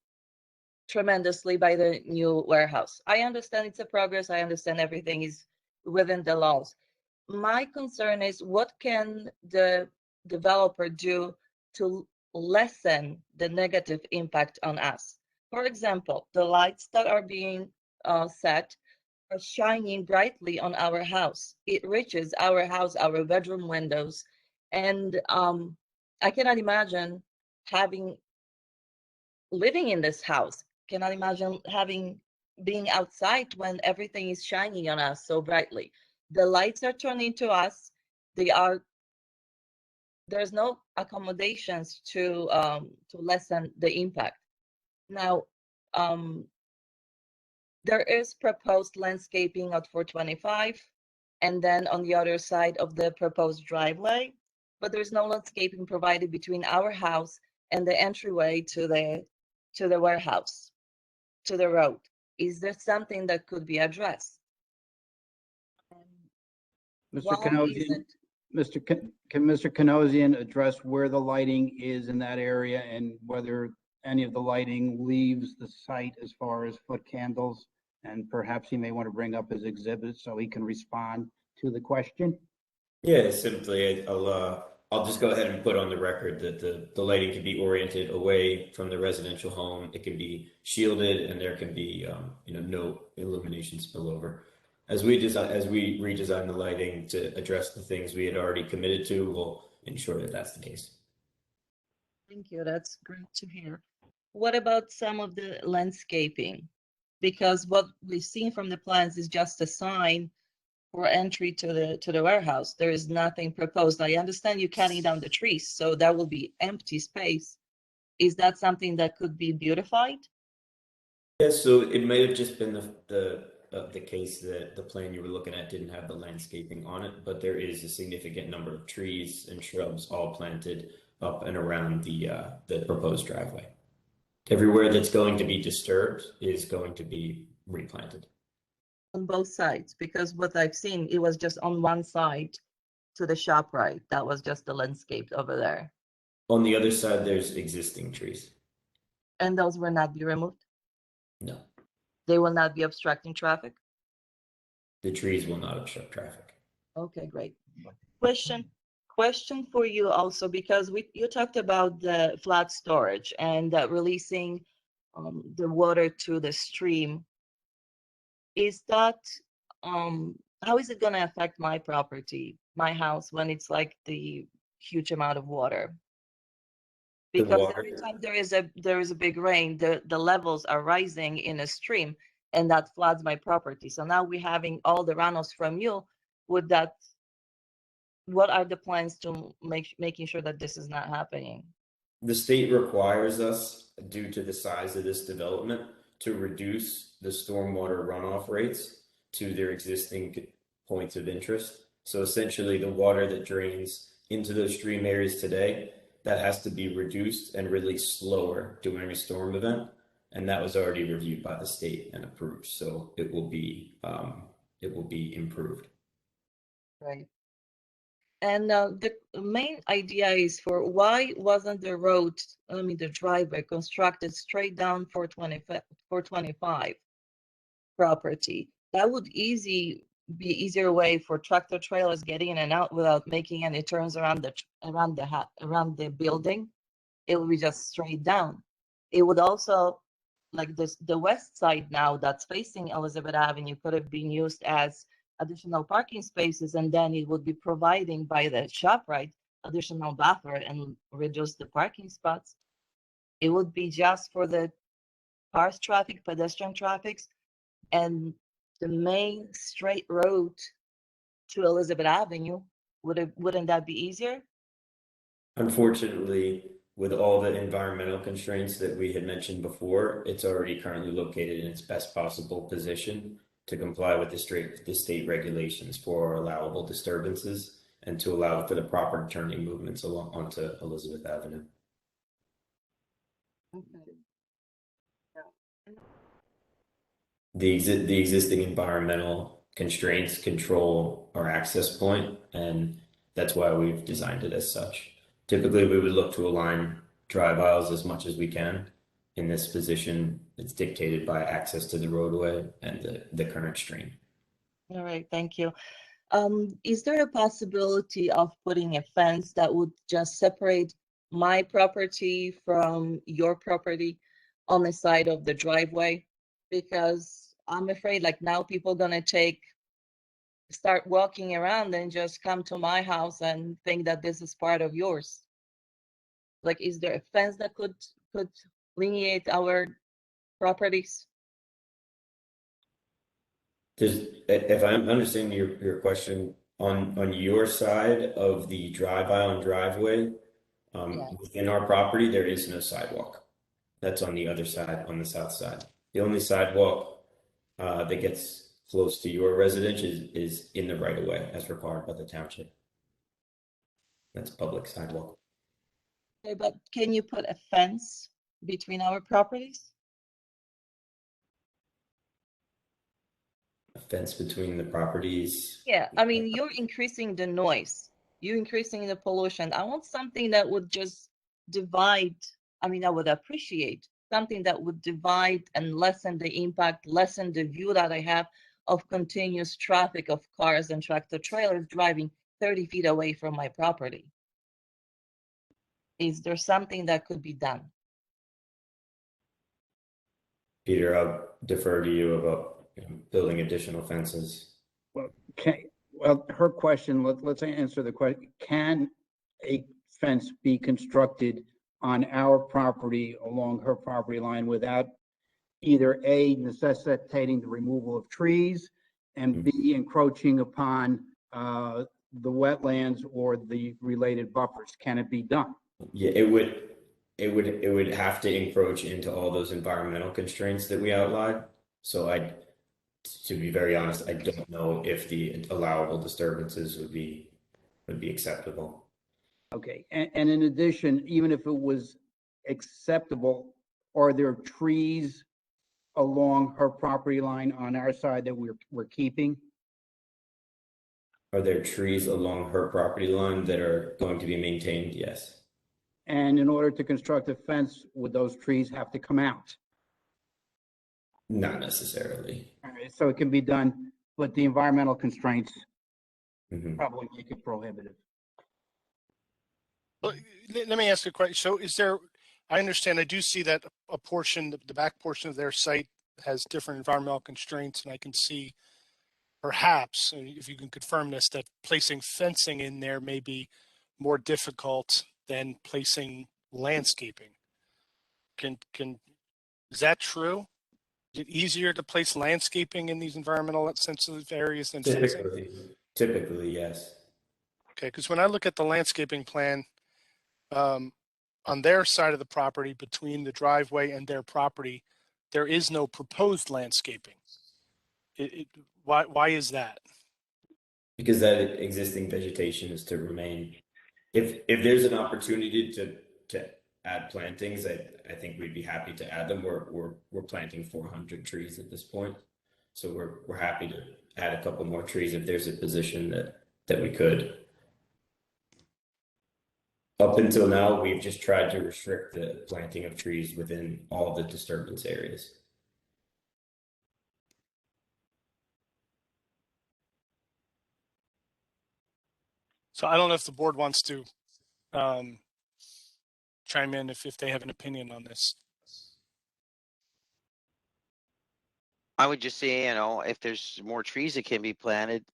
tremendously by the new warehouse. I understand it's a progress. I understand everything is within the laws. My concern is what can the developer do to lessen the negative impact on us? For example, the lights that are being set are shining brightly on our house. It reaches our house, our bedroom windows. And I cannot imagine living in this house. Cannot imagine being outside when everything is shining on us so brightly. The lights are turning to us. There's no accommodations to lessen the impact. Now, there is proposed landscaping at 425, and then on the other side of the proposed driveway, but there's no landscaping provided between our house and the entryway to the warehouse, to the road. Is there something that could be addressed? Mr. Kanosian, can Mr. Kanosian address where the lighting is in that area and whether any of the lighting leaves the site as far as foot candles? And perhaps he may want to bring up his exhibit so he can respond to the question? Yeah, simply, I'll just go ahead and put on the record that the lighting can be oriented away from the residential home. It can be shielded, and there can be, no illumination spillover. As we redesign the lighting to address the things we had already committed to, we'll ensure that that's the case. Thank you. That's great to hear. What about some of the landscaping? Because what we've seen from the plans is just a sign for entry to the warehouse. There is nothing proposed. I understand you cutting down the trees, so that will be empty space. Is that something that could be beautified? Yeah, so it may have just been the case that the plan you were looking at didn't have the landscaping on it, but there is a significant number of trees and shrubs all planted up and around the proposed driveway. Everywhere that's going to be disturbed is going to be replanted. On both sides, because what I've seen, it was just on one side to the shop, right? That was just the landscape over there. On the other side, there's existing trees. And those will not be removed? No, They will not be obstructing traffic? the trees will not obstruct traffic. Okay, great. Question for you also, because you talked about the flood storage and releasing the water to the stream. Is that, how is it gonna affect my property, my house, when it's like the huge amount of water? The Because water- every time there is a big rain, the levels are rising in a stream, and that floods my property. So now we're having all the runoffs from you. Would that, what are the plans to making sure that this is not happening? The state requires us, due to the size of this development, to reduce the stormwater runoff rates to their existing points of interest. So essentially, the water that drains into those stream areas today, that has to be reduced and released slower during a storm event. And that was already reviewed by the state and approved. So it will be improved. Right. And the main idea is for why wasn't the road, the driveway constructed straight down 425 property? That would be easier way for tractor trailers getting in and out without making any turns around the building. It would be just straight down. It would also, like the west side now that's facing Elizabeth Avenue could have been used as additional parking spaces, and then it would be providing by the ShopRite additional buffer and reduce the parking spots. It would be just for the cars traffic, pedestrian traffics, and the main straight road to Elizabeth Avenue. Wouldn't that be easier? Unfortunately, with all the environmental constraints that we had mentioned before, it's already currently located in its best possible position to comply with the state regulations for allowable disturbances and to allow for the proper turning movements along onto Elizabeth Avenue. Okay. The existing environmental constraints control our access point, and that's why we've designed it as such. Typically, we would look to align drive aisles as much as we can. In this position, it's dictated by access to the roadway and the current stream. All right, thank you. Is there a possibility of putting a fence that would just separate my property from your property on the side of the driveway? Because I'm afraid like now people gonna start walking around and just come to my house and think that this is part of yours. Like, is there a fence that could delineate our properties? If I'm understanding your question, on your side of the drive aisle and driveway, Yeah. within our property, there is no sidewalk. That's on the other side, on the south side. The only sidewalk that gets close to your residence is in the right of way as required by the township. That's public sidewalk. Okay, but can you put a fence between our properties? A fence between the properties. Yeah, I mean, you're increasing the noise, you're increasing the pollution. I want something that would just divide. I mean, I would appreciate something that would divide and lessen the impact, lessen the view that I have of continuous traffic of cars and tractor trailers driving 30 feet away from my property. Is there something that could be done? Peter, I'll defer to you about building additional fences. Well, well, her question, let's answer the question. Can a fence be constructed on our property along her property line without either A, necessitating the removal of trees, and B, encroaching upon the wetlands or the related buffers? Can it be done? Yeah, it would have to encroach into all those environmental constraints that we outlined. So to be very honest, I don't know if the allowable disturbances would be acceptable. Okay, and in addition, even if it was acceptable, are there trees along her property line on our side that we're keeping? Are there trees along her property line that are going to be maintained? Yes. And in order to construct a fence, would those trees have to come out? Not necessarily. All right, so it can be done, but the environmental constraints Mhm. probably make it prohibitive. Well, let me ask a question. So is there, I understand, I do see that a portion, the back portion of their site has different environmental constraints, and I can see perhaps, if you can confirm this, that placing fencing in there may be more difficult than placing landscaping. Is that true? Is it easier to place landscaping in these environmental sensitive areas than fencing? Typically, yes. Okay, because when I look at the landscaping plan, on their side of the property, between the driveway and their property, there is no proposed landscaping. Why is that? Because that existing vegetation is to remain. If there's an opportunity to add plantings, I think we'd be happy to add them. We're planting 400 trees at this point, so we're happy to add a couple more trees if there's a position that we could. Up until now, we've just tried to restrict the planting of trees within all the disturbance areas. So I don't know if the board wants to chime in if they have an opinion on this. I would just say, if there's more trees that can be planted,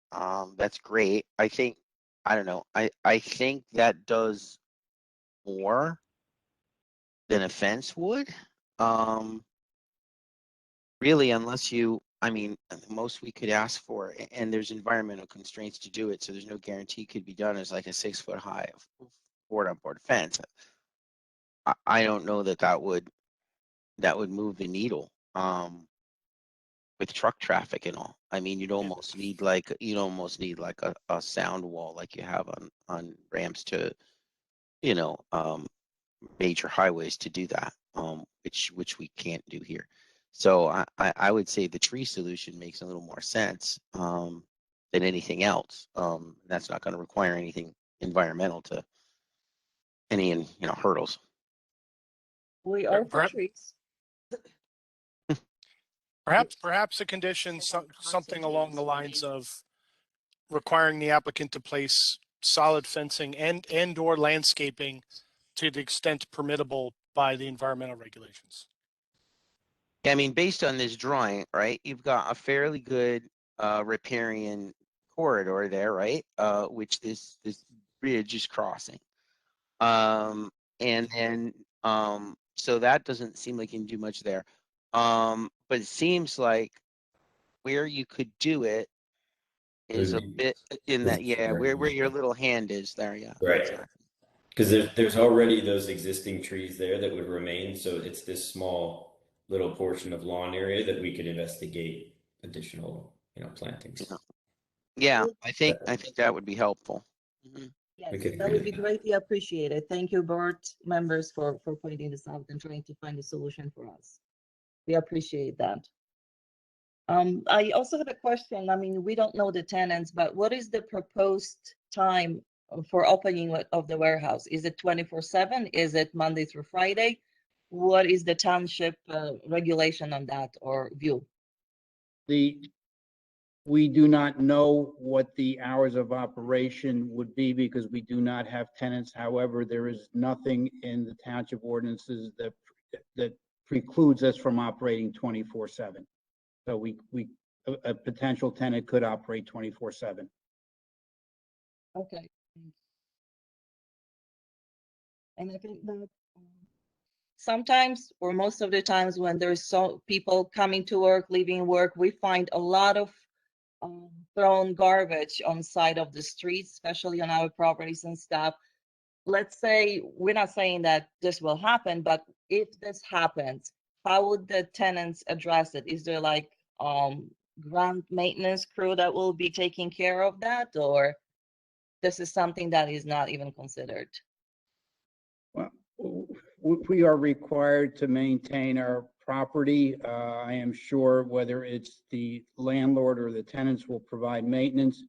that's great. I think, I don't know, I think that does more than a fence would. Really, unless the most we could ask for, and there's environmental constraints to do it, so there's no guarantee could be done, is like a 6-foot high board-on-board fence. I don't know that would move the needle with truck traffic and all. I mean, you'd almost need like a sound wall like you have on ramps to major highways to do that, which we can't do here. So I would say the tree solution makes a little more sense than anything else. That's not going to require anything environmental to any hurdles. We are for Perhaps- trees. Perhaps a condition, something along the lines of requiring the applicant to place solid fencing and or landscaping to the extent permittable by the environmental regulations. Yeah, I mean, based on this drawing, right, you've got a fairly good riparian corridor there, right? Which this bridge is crossing. And then so that doesn't seem like you can do much there. But it seems like where you could do it is a bit in that, where your little hand is there, yeah. Right. Exactly. Because there's already those existing trees there that would remain, so it's this small little portion of lawn area that we could investigate additional, plantings. Yeah, I think that would be helpful. Mhm. Yes, Okay, that would be great. greatly appreciated. Thank you, board members, for pointing this out and trying to find a solution for us. We appreciate that. I also have a question. I mean, we don't know the tenants, but what is the proposed time for opening of the warehouse? Is it 24/7? Is it Monday through Friday? What is the township regulation on that or view? The We do not know what the hours of operation would be because we do not have tenants. However, there is nothing in the township ordinances that precludes us from operating 24/7. So a potential tenant could operate 24/7. Okay. And I think that sometimes, or most of the times, when there's so people coming to work, leaving work, we find a lot of thrown garbage on side of the streets, especially on our properties and stuff. Let's say, we're not saying that this will happen, but if this happens, how would the tenants address it? Is there like ground maintenance crew that will be taking care of that, or this is something that is not even considered? Well, we are required to maintain our property. I am sure whether it's the landlord or the tenants will provide maintenance.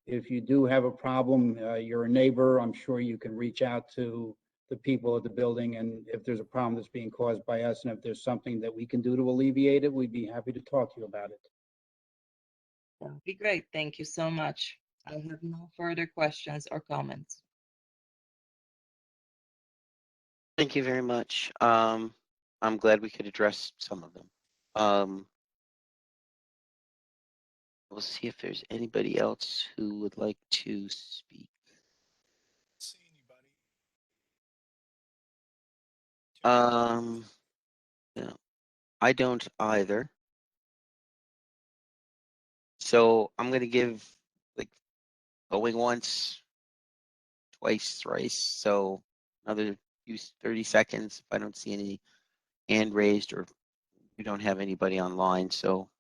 If you do have a problem, you're a neighbor, I'm sure you can reach out to the people at the building, and if there's a problem that's being caused by us, and if there's something that we can do to alleviate it, we'd be happy to talk to you about it. That would be great. Thank you so much. I have no further questions or comments. Thank you very much. I'm glad we could address some of them. We'll see if there's anybody else who would like to speak. See anybody? No, I don't either. So I'm gonna give like going once, twice, thrice. So another use 30 seconds if I don't see any hand raised or we don't have anybody online. So,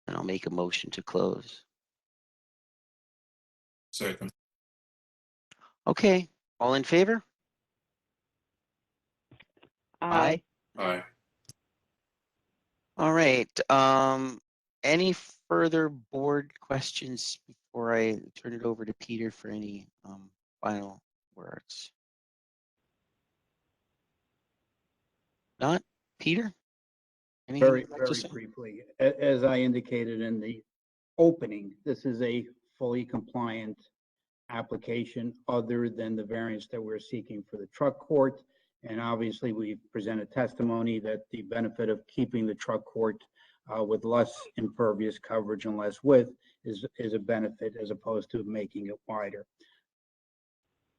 and I'll make a motion to close. Second. Okay, all in favor? Aye. Aye. All right. Any further board questions before I turn it over to Peter for any final words? Not Peter? Anything Very, you'd like to very say? briefly, as I indicated in the opening, this is a fully compliant application other than the variance that we're seeking for the truck court. And obviously, we've presented testimony that the benefit of keeping the truck court with less impervious coverage and less width is a benefit as opposed to making it wider.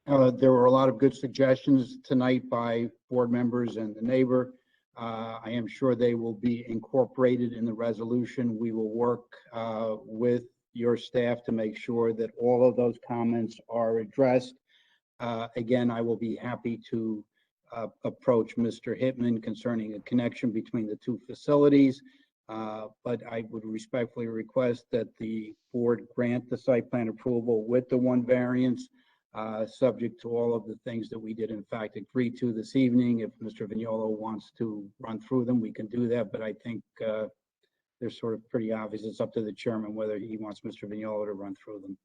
There were a lot of good suggestions tonight by board members and the neighbor. I am sure they will be incorporated in the resolution. We will work with your staff to make sure that all of those comments are addressed. Again, I will be happy to approach Mr. Hittman concerning a connection between the two facilities. But I would respectfully request that the board grant the site plan approval with the one variance, subject to all of the things that we did in fact agree to this evening. If Mr. Vignolo wants to run through them, we can do that, but I think they're sort of pretty obvious. It's up to the chairman whether he wants Mr. Vignolo to run through them.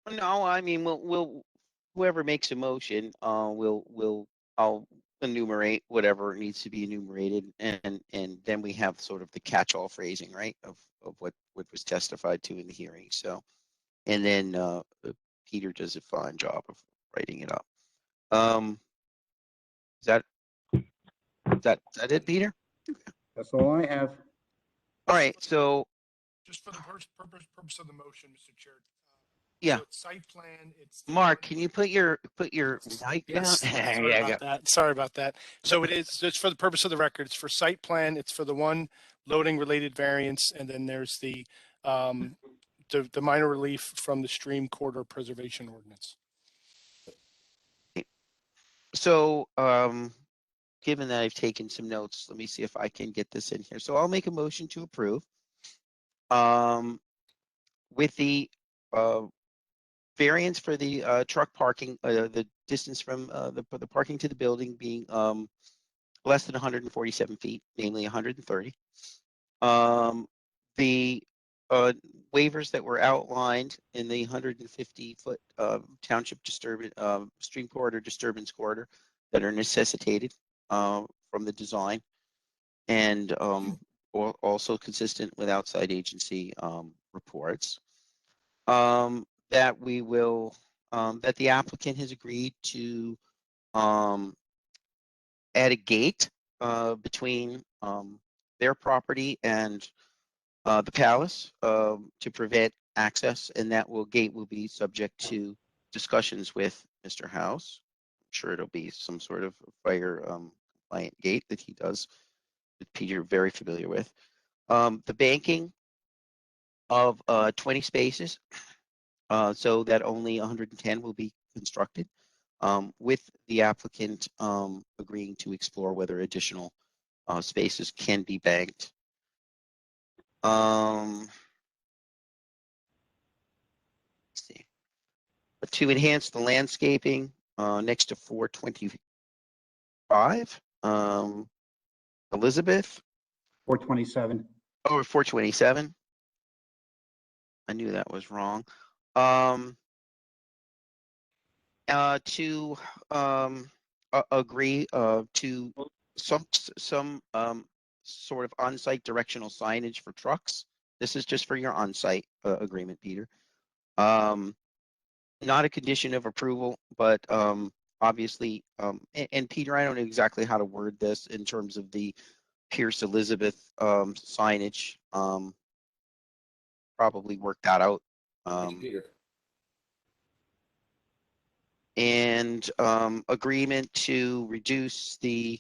No, I mean, we'll whoever makes a motion, I'll enumerate whatever needs to be enumerated, and then we have sort of the catch-all phrasing, right, of what was testified to in the hearing. So, and then Peter does a fine job of writing it up. Is that it, Peter? That's all I have. All right. So Just for the purpose of the motion, Mr. Chair. yeah, So it's site plan, it's. Mark, can you put your mic down? Yes, sorry Yeah, about that. Sorry about that. So it's for the purpose of the record. It's for site plan. It's for the one loading related variance, and then there's the minor relief from the stream corridor preservation ordinance. So, given that I've taken some notes, let me see if I can get this in here. So I'll make a motion to approve. With the variance for the truck parking, the distance from the parking to the building being less than 147 feet, namely 130. The waivers that were outlined in the 150-foot township disturbance stream corridor disturbance corridor that are necessitated from the design, and also consistent with outside agency reports. That we will, that the applicant has agreed to add a gate between their property and the palace to prevent access, and that gate will be subject to discussions with Mr. House. I'm sure it'll be some sort of fire compliant gate that he does, that Peter very familiar with. The banking of 20 spaces, so that only 110 will be constructed, with the applicant agreeing to explore whether additional spaces can be banked. Let's see. To enhance the landscaping next to 425 Elizabeth. 427. Oh, 427. I knew that was wrong. To agree to some sort of on-site directional signage for trucks. This is just for your on-site agreement, Peter. Not a condition of approval, but obviously, and Peter, I don't know exactly how to word this in terms of the Pierce Elizabeth signage. Probably work that out. Thanks, Peter. And agreement to reduce the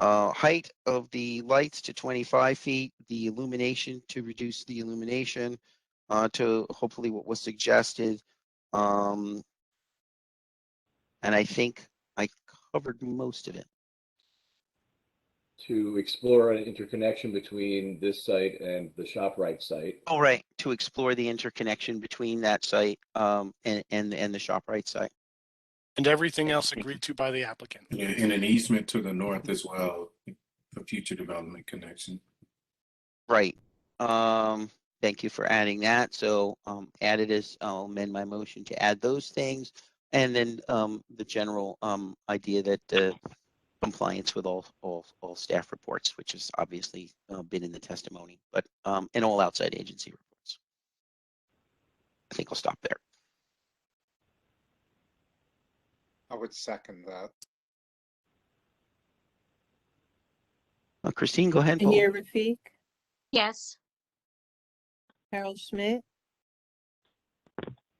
height of the lights to 25 feet, the illumination to reduce the illumination to hopefully what was suggested. And I think I covered most of it. To explore an interconnection between this site and the ShopRite site. Oh, right. To explore the interconnection between that site and the ShopRite site. And everything else agreed to by the applicant. Yeah, and an easement to the north as well for future development connection. Right. Thank you for adding that. So added as I'll amend my motion to add those things. And then the general idea that compliance with all staff reports, which has obviously been in the testimony, but and all outside agency reports. I think I'll stop there. I would second that. Christine, go ahead. Tahir Rafiq, Yes. Harold Schmidt,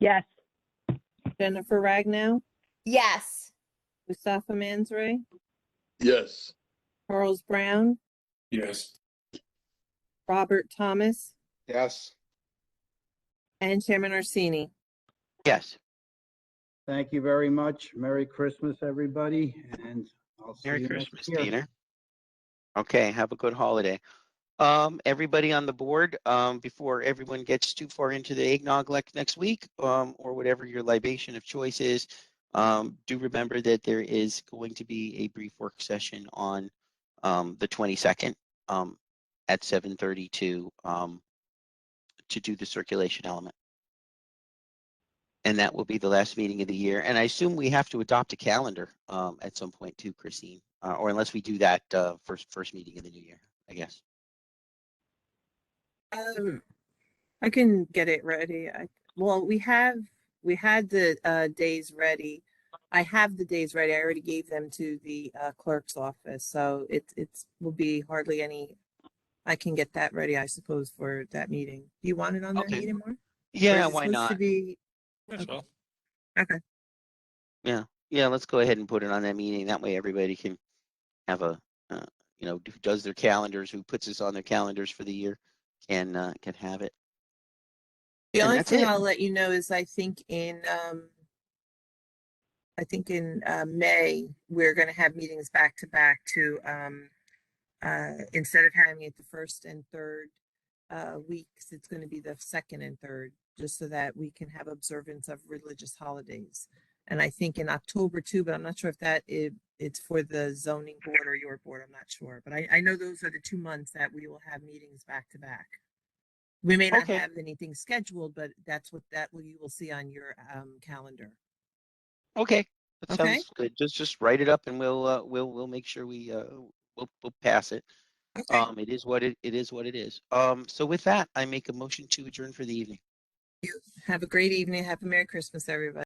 Yes. Jennifer Ragnow, Yes. Mustafa Manzray, Yes. Charles Brown, Yes. Robert Thomas, Yes. and Chairman Orsini. Yes. Thank you very much. Merry Christmas, everybody, and I'll see Merry you Christmas, next year. Peter. Okay, have a good holiday. Everybody on the board, before everyone gets too far into the eggnog next week, or whatever your libation of choice is, do remember that there is going to be a brief work session on the 22nd at 7:30 to do the circulation element. And that will be the last meeting of the year. And I assume we have to adopt a calendar at some point too, Christine, or unless we do that first meeting of the new year, I guess. I can get it ready. Well, we had the days ready. I have the days ready. I already gave them to the clerk's office, so it's will be hardly any. I can get that ready, I suppose, for that meeting. Do you want it on that Okay. meeting, Mark? Yeah, Or is it why supposed not? to be As Okay. well. okay? Yeah, let's go ahead and put it on that meeting. That way everybody can have a, who does their calendars, who puts this on their calendars for the year can have it. The And only that's thing it. I'll let you know is I think in May we're going to have meetings back to back to instead of having it the first and third weeks, it's going to be the second and third, just so that we can have observance of religious holidays. And I think in October too, but I'm not sure if it's for the zoning board or your board. I'm not sure, but I know those are the 2 months that we will have meetings back to back. We may not Okay. have anything scheduled, but that's what you will see on your calendar. Okay, that Okay. sounds good. Just write it up and we'll make sure we'll pass it. Okay. It is what it is what it is. So with that, I make a motion to adjourn for the evening. Have a great evening. Have a Merry Christmas, everybody.